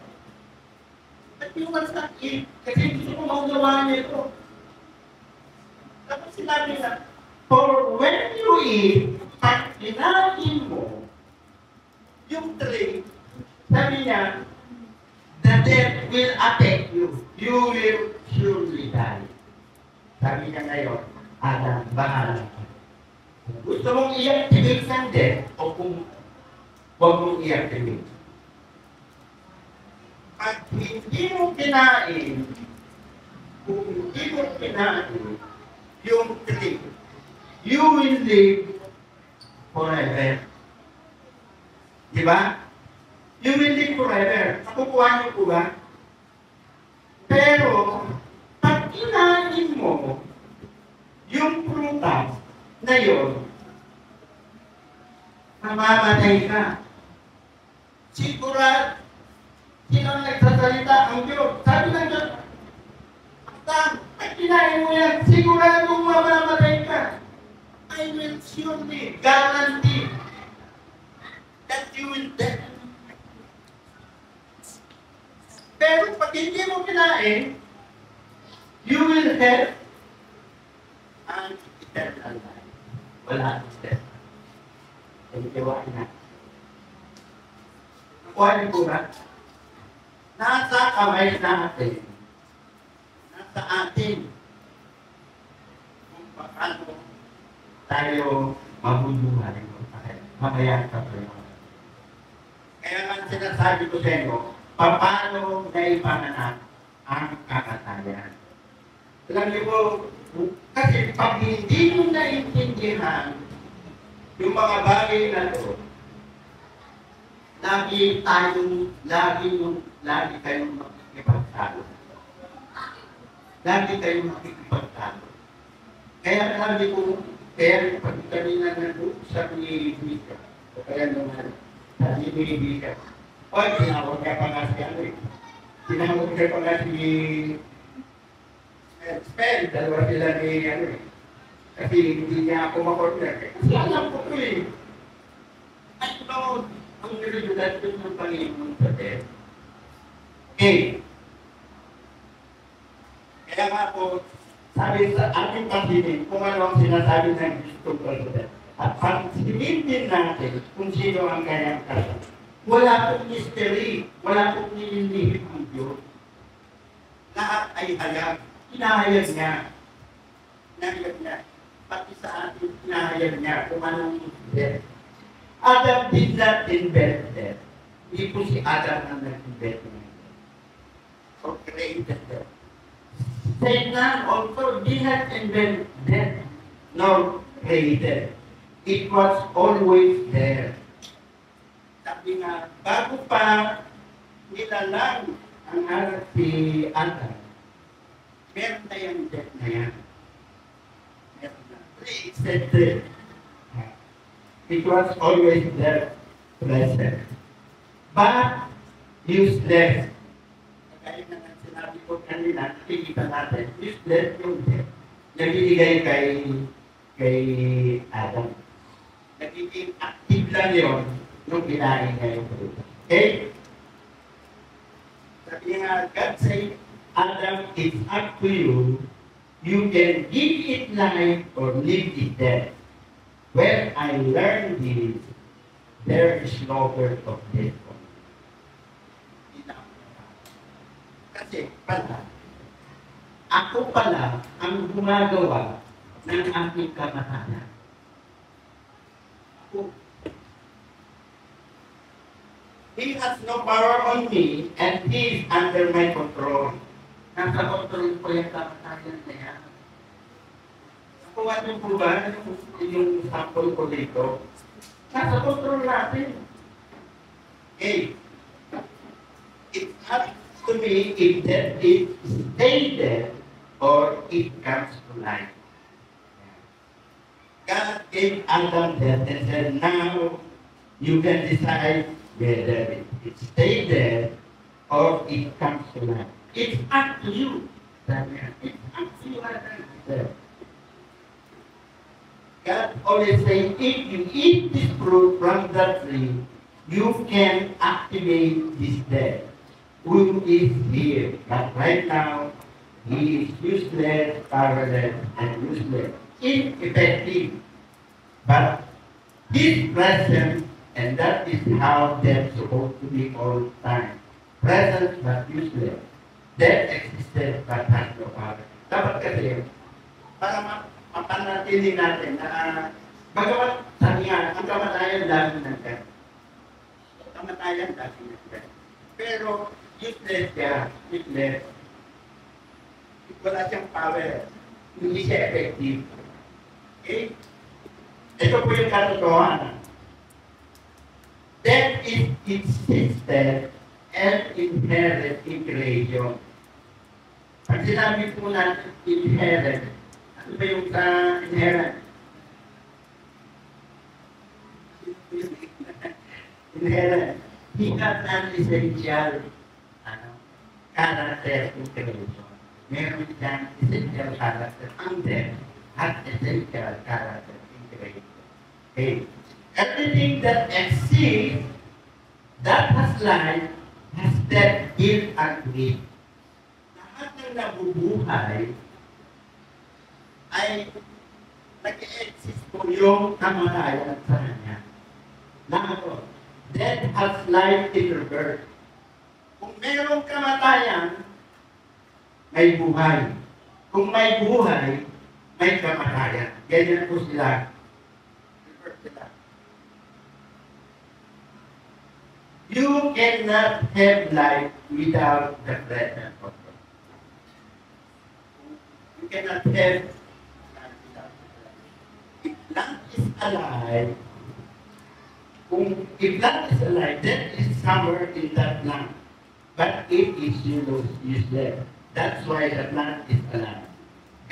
But you must not eat. Kasi gusto ko maunawaan niyo ito. Tapos sinabi na, for when you eat, pag kinain mo, yung tree, sabi niya, the death will affect you. You will surely die. Sabi niya ngayon, Adam, bahala ka. Gusto mong i-activate ng death o kung huwag mong i-activate. Pag hindi mo kinain, kung hindi mo kinain yung tree, you will live forever. Di ba? You will live forever. Nakukuha niyo po ba? Pero, pag kinain mo yung prutas na yun, mamamatay ka. Sigurad, sino ang nagsasalita? Ang Diyos. Sabi ng Diyos, pag kinain mo yan, siguradong mamamatay ka. I will surely guarantee that you will die. Pero pag hindi mo kinain, you will have an eternal life. Wala ang death. Nagkikiwain na. Nakuha niyo po ba? Nasa kamay natin. Nasa atin. Kung paano tayo mabubuhay. Mamaya ka po. Kaya nga sinasabi ko sa inyo, paano naipanganak ang kakatayan. Alam niyo po, kasi pag hindi mo naintindihan yung mga bagay na ito, lagi kayong makikipagtalo. Lagi kayong makikipagtalo. Kaya sabi ko, kaya pag kanina nandun sa ni Bika, o kaya naman sa ni Bika, o tinawag ka pa nga si ano eh. Tinawag ka pa nga si Spell, dalawa sila ni ano eh. Kasi hindi niya ako makorner. Kasi alam ko ko eh. At ito, ang nilululat ko ng Panginoon sa death. Okay. Kaya nga po, sabi sa ating pansinin kung ano ang sinasabi ng Diyos tungkol sa death. At pansinin din natin kung sino ang kanyang kasama. Wala pong mystery. Wala pong nililihim ang Diyos. Lahat ay hayag. Hinahayag niya. Hinahayag niya. Pati sa atin, hinahayag niya kung anong death. Adam did not invent death. Hindi po si Adam ang nag-invent ng death. Or created death. Satan also did not invent death, nor created. It was always there. Sabi nga, bago pa nilalang ang harap si Adam, meron na yung death na yan. Meron na. Created death. It was always there, present. But useless. Kaya na nga sinabi ko kanina, nakikita natin, useless yung death. Nabibigay kay Adam. Nagiging active lang yun nung kinain niya yung fruit. Okay? Sabi nga, God say, Adam, it's up to you. You can give it life or leave it dead. When I learned this, there is no word of death for me. Kasi pala, ako pala ang gumagawa ng aking kamatayan. He has no power on me and he is under my control. Nasa control ko yung kamatayan na yan. Nakuha niyo po ba yung sample ko dito? Nasa control natin. Okay. It's up to me if that it stay there or it comes to life. God gave Adam death and said, now you can decide whether it stay there or it comes to life. It's up to you. It's up to you, Adam. God always saying, if you eat this fruit from the tree, you can activate this death. Who is here? But right now, he is useless, powerless, and useless. Ineffective. But he's present, and that is how death is supposed to be all the time. Present but useless. Death existed but has no power. Dapat kasi, para mapanatili natin na bagamat sabi nga, ang kamatayan dami ng death. Kamatayan dami ng death. Pero useless siya, useless. Wala siyang power. Hindi siya effective. Okay? Ito po yung katotohanan. Death is insisted and inherent in creation. Pag sinabi po natin inherent, ano ba yung inherent? Inherent. He has an essential character in creation. Meron siyang essential character. Ang death has essential character in creation. Okay. Everything that exists, that has life, has death built unto it. Lahat ng nabubuhay ay nag-exist po yung kamatayan sa kanya. Lahat po. Death has life in reverse. Kung mayroong kamatayan, may buhay. Kung may buhay, may kamatayan. Ganyan po sila. Reverse sila. You cannot have life without the presence of God. You cannot have life without the presence. If land is alive, if land is alive, death is somewhere in that land. But it is useless. That's why the land is alive.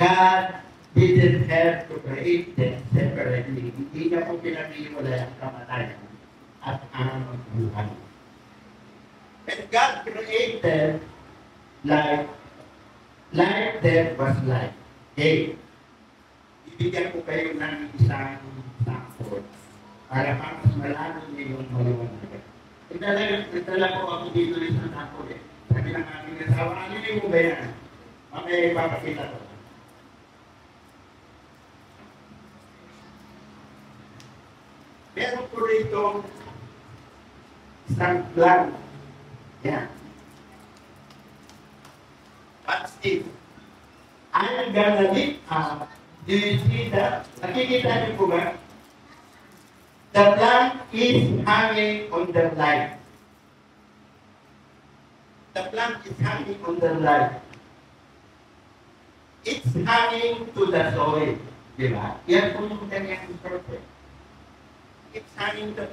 God didn't have to create them separately. Hindi niya po pinag-iwalay ang kamatayan at ang buhay. And God created life. Life, death was life. Okay. Ibigyan ko kayo ng isang sample para mas malaman niyo yung maliwanag. Nagdala ko ako dito ng isang sample eh. Sabi ng aking asawa, ano yung ba yan? Mamaya ipapakita ko. Meron po rito isang plant. Yan. What's this? I'm gonna lift up. Do you see that? Nakikita niyo po ba? The plant is hanging on the light. The plant is hanging on the light. It's hanging to the soil. Di ba? Yan po yung kanyang purpose. It's hanging to...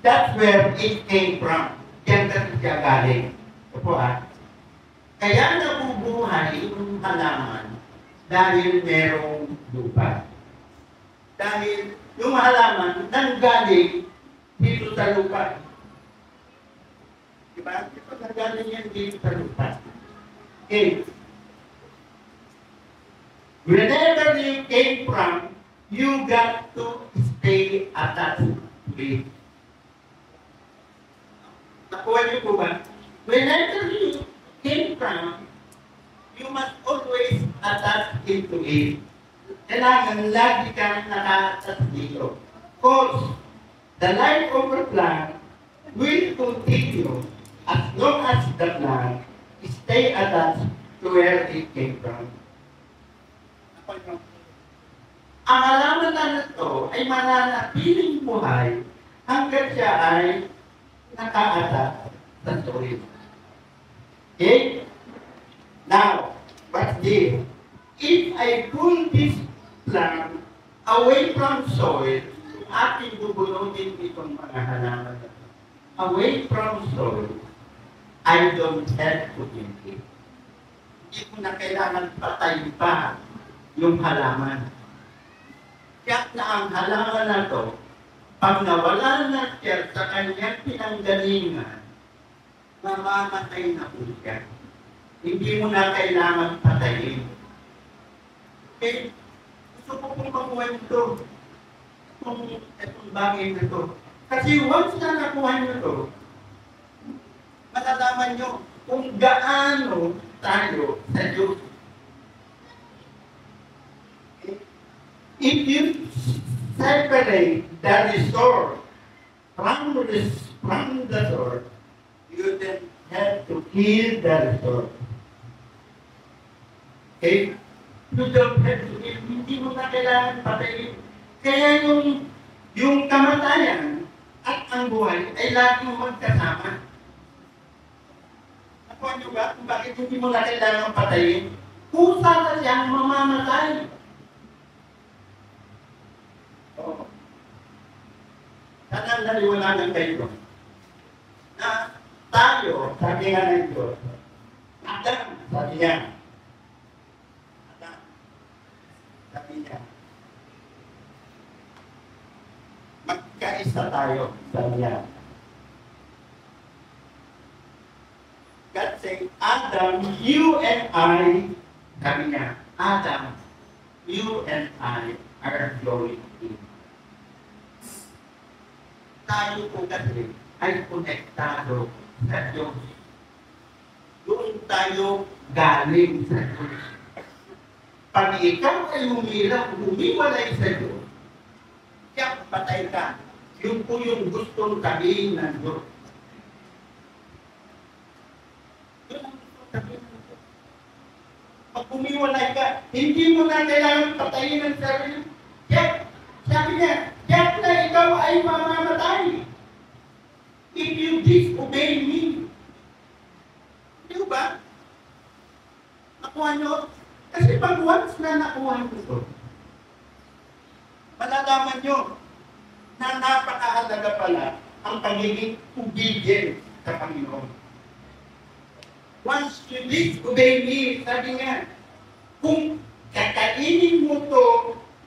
That's where it came from. Diyan kasi siya galing. Ito po Kaya nabubuhay yung halaman dahil merong lupa. Dahil yung halaman nanggaling dito sa lupa. Diba? Ito nanggaling yan dito sa lupa. Okay. Whenever you came from, you got to stay attached to it. Nakuha niyo po ba? Whenever you came from, you must always attach into it. Kailangan lagi kang naka-attach dito. Because the life of the plant will continue as long as the plant stay attached to where it came from. Ang halaman na ito ay mananatiling buhay hanggang siya ay naka-attach sa soil. Okay? Now, what's this? If I pull this plant away from soil, ating bubunutin itong mga halaman na ito. Away from soil, I don't have to kill it. Hindi ko na kailangan patay pa yung halaman. Kaya na ang halaman na ito, pag nawala na siya sa kanyang pinanggalingan, mamamatay na po siya. Hindi mo na kailangan patayin. Okay? Gusto ko pong makuha nito. Itong bagay na ito. Kasi once na nakuha nyo ito, malalaman nyo kung gaano tayo sa Diyos. If you separate the resort from the source, you then have to kill the resort. Okay? You don't have to kill. Hindi mo na kailangan patayin. Kaya yung kamatayan at ang buhay ay laging magkasama. Nakuha nyo ba kung bakit hindi mo na kailangan patayin? Kusa na siyang mamamatay. Sana naliwanagan kayo na tayo, sabi nga ng Diyos, Adam, sabi niya, magkaisa tayo, sabi niya. God say, Adam, you and I, sabi niya, Adam, you and I are going in. Tayo po kasi ay konektado sa Diyos. Doon tayo galing sa Diyos. Pag ikaw ay humiwalay sa Diyos, kaya patay ka. Yun po yung gustong sabihin ng Diyos. Yun ang gustong sabihin ng Diyos. Pag humiwalay ka, hindi mo na kailangan patayin ang sarili. Kaya, sabi niya, kaya na ikaw ay mamamatay. If you disobey me. Di ba? Nakuha nyo? Kasi pag once na nakuha nyo ito, malalaman nyo na napakahalaga pala ang pagiging obedient sa Panginoon. Once you disobey me, sabi nga, kung kakainin mo to,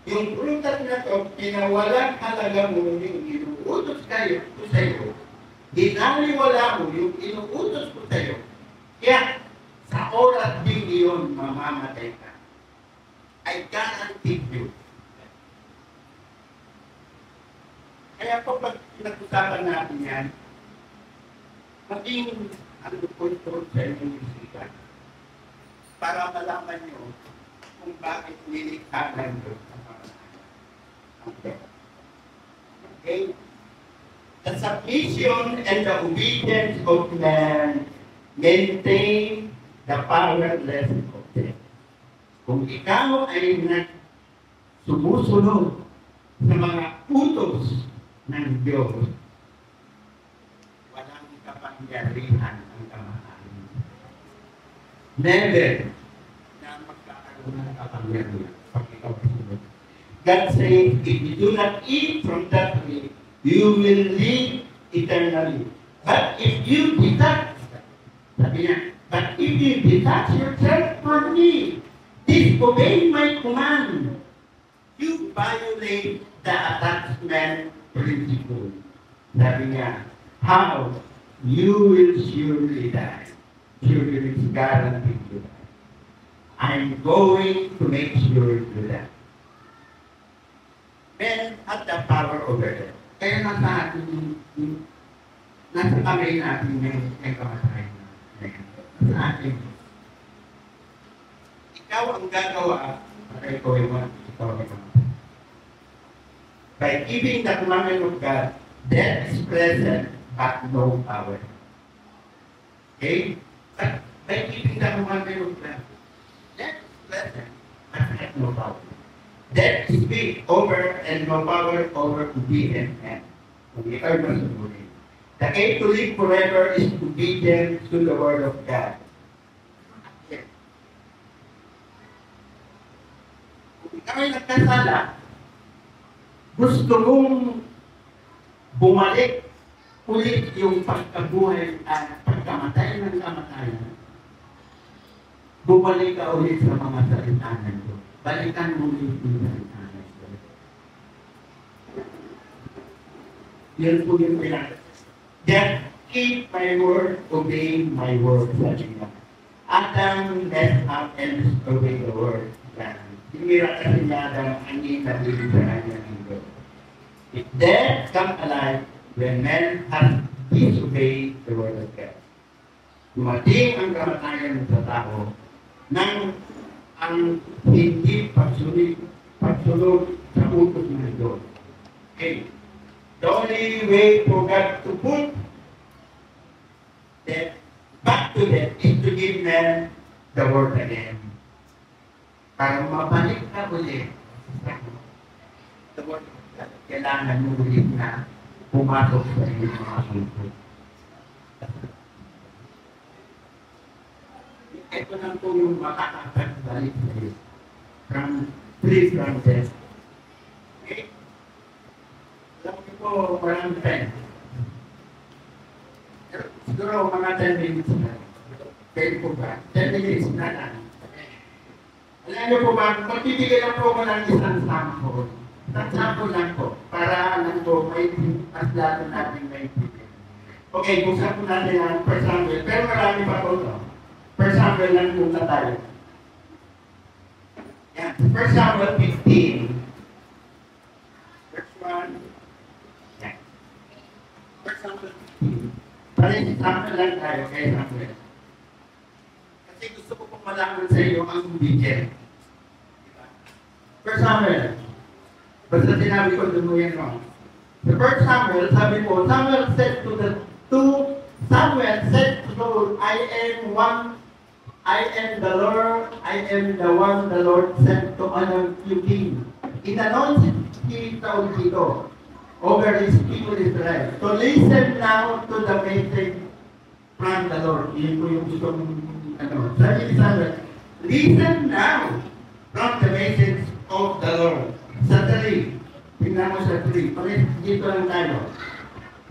yung prutas na to, pinawalang halaga mo yung inuutos kayo ko sa iyo, dinaliwala mo yung inuutos ko sa iyo, kaya sa oras din iyon, mamamatay ka. I guarantee you. Kaya po pag pinag-usapan natin yan, maging ano po ito sa inyong isipan para malaman nyo kung bakit nilikha ng Diyos. Okay? The submission and the obedience of man maintain the powerless of death. Kung ikaw ay sumusunod sa mga utos ng Diyos, walang kapangyarihan ang kamatayan. Never na magkakaroon ng kapangyarihan pag ikaw ay sunod. God says, if you do not eat from that tree, you will live eternally. But if you detach, sabi niya, but if you detach yourself from me, disobey my command, you violate the attachment principle. Sabi niya, how? You will surely die. Surely is guaranteed to die. I'm going to make sure you die. Men have the power over them. Kaya nasa kamay natin yung kamatayan na sa atin. Ikaw ang gagawa para ikaw ay kamatay. By keeping the commandment of God, death is present but no power. Okay? But by keeping the commandment of God, death is present but has no power. Death is big over and no power over obedient men. Kung ikaw ay masunod. The aim to live forever is obedient to the word of God. Kung ikaw ay nagkasala, gusto mong bumalik ulit yung pagkabuhay at pagkamatay ng kamatayan, bumalik ka ulit sa mga salita ng Diyos. Balikan mo ulit yung salita ng Diyos. Yan po yung kailangan. Just keep my word, obey my word. Sabi niya. Adam messed up and disobeyed the word. Tinira kasi niya Adam ang inabilis sa kanya ng Diyos. If death come alive, when men have disobeyed the word of God. Dumating ang kamatayan sa tao nang ang hindi pagsunod sa utos ng Diyos. Okay. The only way for God to put death back to death is to give men the word again. Para mabalik na ulit the word of God. Kailangan mo ulit na pumasok sa inyong mga sungkot. Ito lang po yung makakapagbalik sa iyo. Free from death. Okay? Alam ko po, walang pen. Siguro mga 10 minutes na. Kaya po ba? 10 minutes na lang. Alam niyo po ba, magbibigay lang po ko ng isang sample. Isang sample lang po. Para lang po, may mas lalo natin may bibigay. Okay, buksan po natin ang first sample. Pero marami pa po ito. First sample lang po na tayo. Yan. First sample 15. First one. Yan. First sample 15. Parang sample lang tayo. Okay, sample. Kasi gusto ko pong malaman sa iyo ang obedient. Diba? First Samuel. Basta sinabi ko, doon mo yan wrong. The first Samuel, sabi po, Samuel said to Saul, I am the Lord, I am the one the Lord sent to anoint you king. In-announce he Saul dito over his people Israel. So listen now to the message from the Lord. Yun po yung gusto mong sabi ni Samuel, listen now from the message of the Lord. Sa 3. Tingnan mo sa 3. Palit dito lang tayo.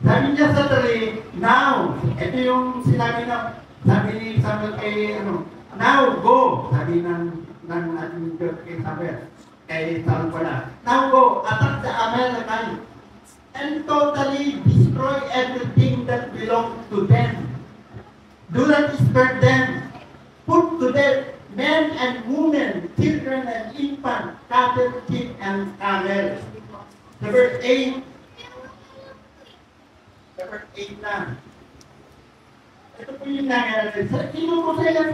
Sabi niya sa 3, now. Ito yung sinabi na, sabi ni Samuel kay, now go. Sabi ng ating Diyos kay Samuel. Kay Saul pala. Now go, attack the Amalekite. And totally destroy everything that belongs to them. Do not spare them. Put to death men and women, children and infants, cattle, sheep, and camels. Verse 8. Verse 8 na. Ito po yung nangyari. Sino po sila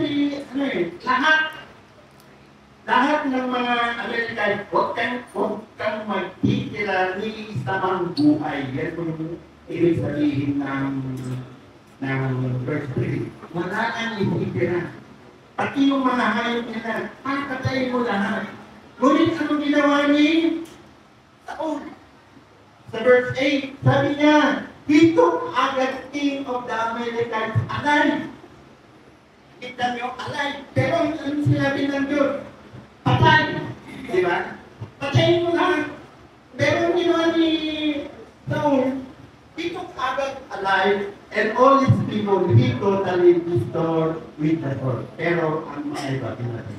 lahat ng mga Amerikano, huwag kang magtitira ni isang buhay. Yan po yung ibig sabihin ng verse 3. Wala nang ititira. Pati yung mga hayop nila, pakatayin mo lahat. Ngunit anong ginawa ni Saul? Sa verse 8, sabi niya, he took Agag, king of the Amalekites, alive. Kita niyo, alive. Pero ano sinabi ng Diyos? Patay. Di ba? Patayin mo lahat. Pero ang ginawa ni Saul, he took Agag alive and all his people, he totally destroyed with the sword. Pero ang mga iba, pinatay.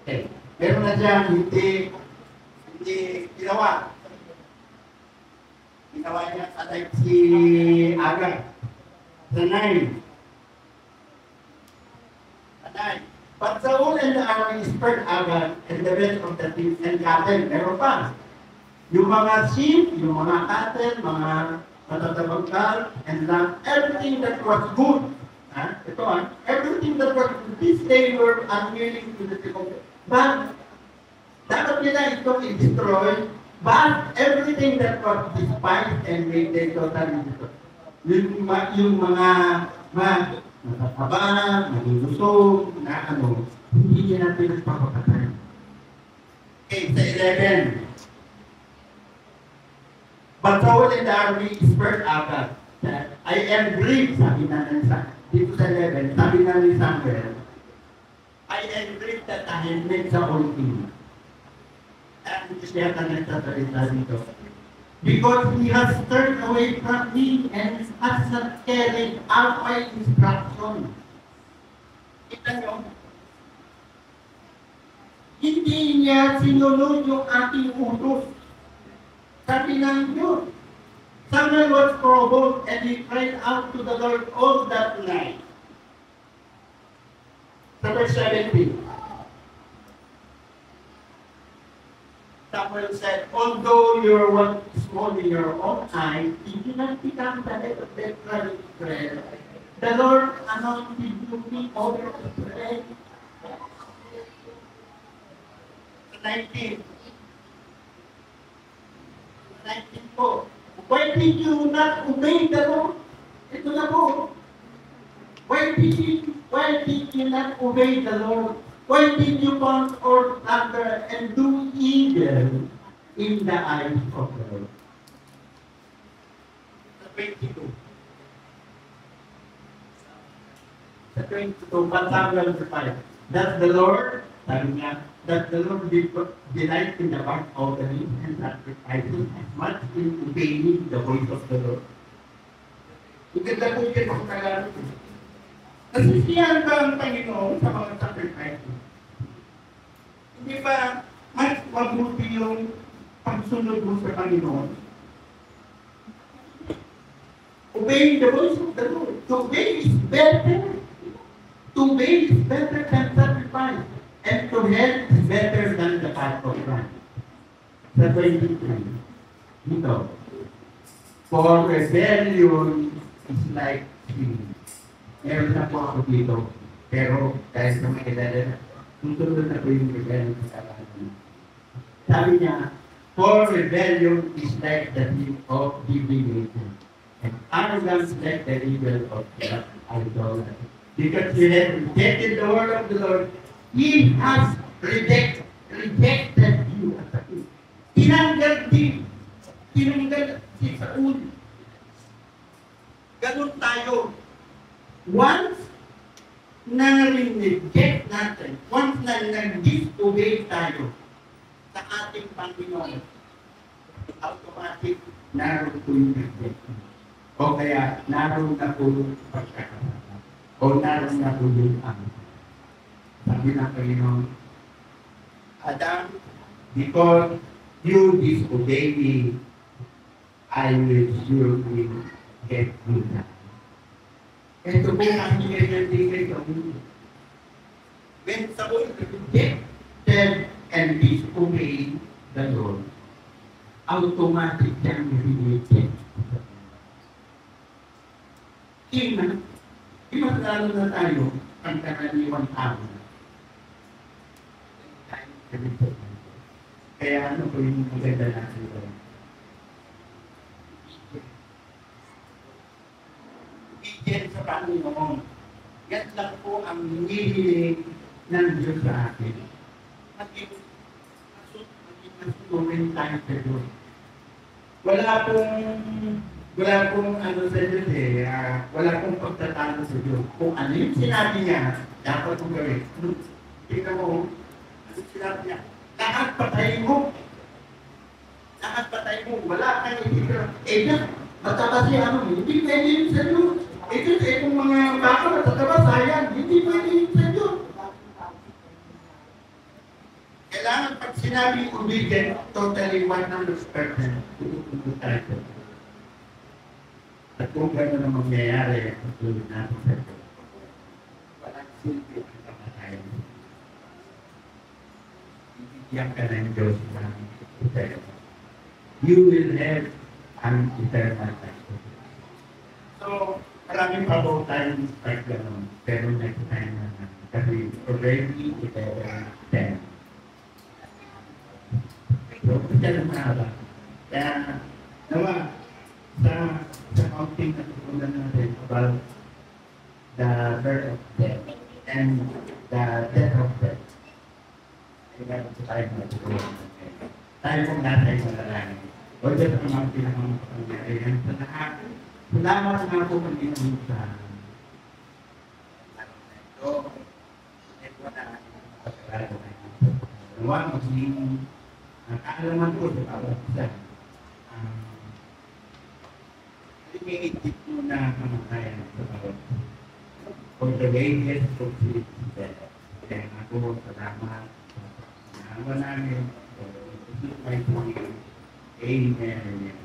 Okay. Pero na dyan, hindi ginawa. Ginawa niya alive si Agag. Sa 9. But Saul and the army spared Agag and the rest of the things and cattle. Meron pa. Yung mga sheep, yung mga cattle, mga matatabang cow, and lamb, everything that was good. Everything that was good. This they were unwilling to destroy. But, dapat nila itong i-destroy, but everything that was despised and made them totally destroy. Yung mga matataba, magulusog, na hindi niya natin nagpapakatay. Okay, sa 11. But Saul and the army spared Agag. I am grieved, sabi na dito sa 11, sabi na ni Samuel, I am grieved that I have made Saul king. At siya ka nagsasalita dito. Because he has turned away from me and has not carried out my instruction. Kita nyo? Hindi niya sinunod yung ating utos. Sabi ng Diyos, Samuel was provoked and he cried out to the Lord all that night. Sa verse 17, Samuel said, although your one is small in your own eyes, you do not become the head of the tribe of Israel. The Lord anointed you king over Israel. 19 po. Why did you not obey the Lord? Ito na po. Why did you not obey the Lord? Why did you bounce or thunder and do evil in the eyes of the Lord? Sa 22. Sa 22, but Samuel replied, that the Lord, sabi niya, that the Lord delight in the burnt offering and sacrifices as much in obeying the voice of the Lord. Iganda po yun ang Tagalog. Nasisiyahan ba ang Panginoon sa mga sacrifices? Hindi ba mas mabuti yung pagsunod mo sa Panginoon? Obeying the voice of the Lord. To obey is better. To obey is better than sacrifice. And to help is better than the path of Christ. Sa 23, dito, for rebellion is like sin. Meron na po ako dito, pero dahil sa mga kilala na, susunod na po yung rebellion sa kalaman. Sabi niya, for rebellion is like the sin of divination, and arrogance like the evil of the idolatry. Because you have rejected the word of the Lord, He has rejected you as a king. Tinanggal si Saul. Ganun tayo. Once na reject natin, once na nag-disobey tayo sa ating Panginoon, automatic naroon po yung rejection. O kaya naroon na po yung pagkakasama. O naroon na po yung amin. Sabi ng Panginoon, Adam, because you disobey me, I will surely get you down. Ito po ang hinihintay sa mundo. When Saul rejected and disobeyed the Lord, automatic siyang reject. Imaglalo na tayo ang karaniwang tao. Kaya ano po yung maganda natin ito? Panginoon. Yan lang po ang hinihiling ng Diyos sa akin. Maging masunurin tayo sa Diyos. Wala pong ano sa Diyos wala pong pagtatalo sa Diyos. Kung ano yung sinabi niya, dapat mong gawin. Tingnan mo, ano sinabi niya? Lahat patay mo. Lahat patay mo. Wala kang itigil. Matatasi hindi pwede yun sa Diyos. Itong mga baka matataba, sayang. Hindi pwede yun sa Diyos. Kailangan pag sinabing obedient, totally 100%, tututunod tayo. At kung gano'n ang mangyayari, ang tulad natin sa Diyos, walang silbi ang kamatayan. Ibigyan ka ng Diyos ng eternal. You will have an eternal life. So, maraming pa po tayong start gano'n, pero next time na kasi already eternal 10. So, ito lang mahaba. Kaya, nawa, sa counting na tutunan natin about the birth of death and the death of death. Kaya ito tayo matutunan natin. Tayo kung natay sa lalangin. O Diyos ang mga pinakapangyarihan sa lahat. Salamat nga po Panginoon sa ito. Ito na pagkakala tayo. Nawa, maging kaalaman ko sa bawat isa. Iniisip mo na kamatayan sa bawat isa. For the wages of sin is death. Kaya ako, salamat. Salamat namin. Ito ay Amen.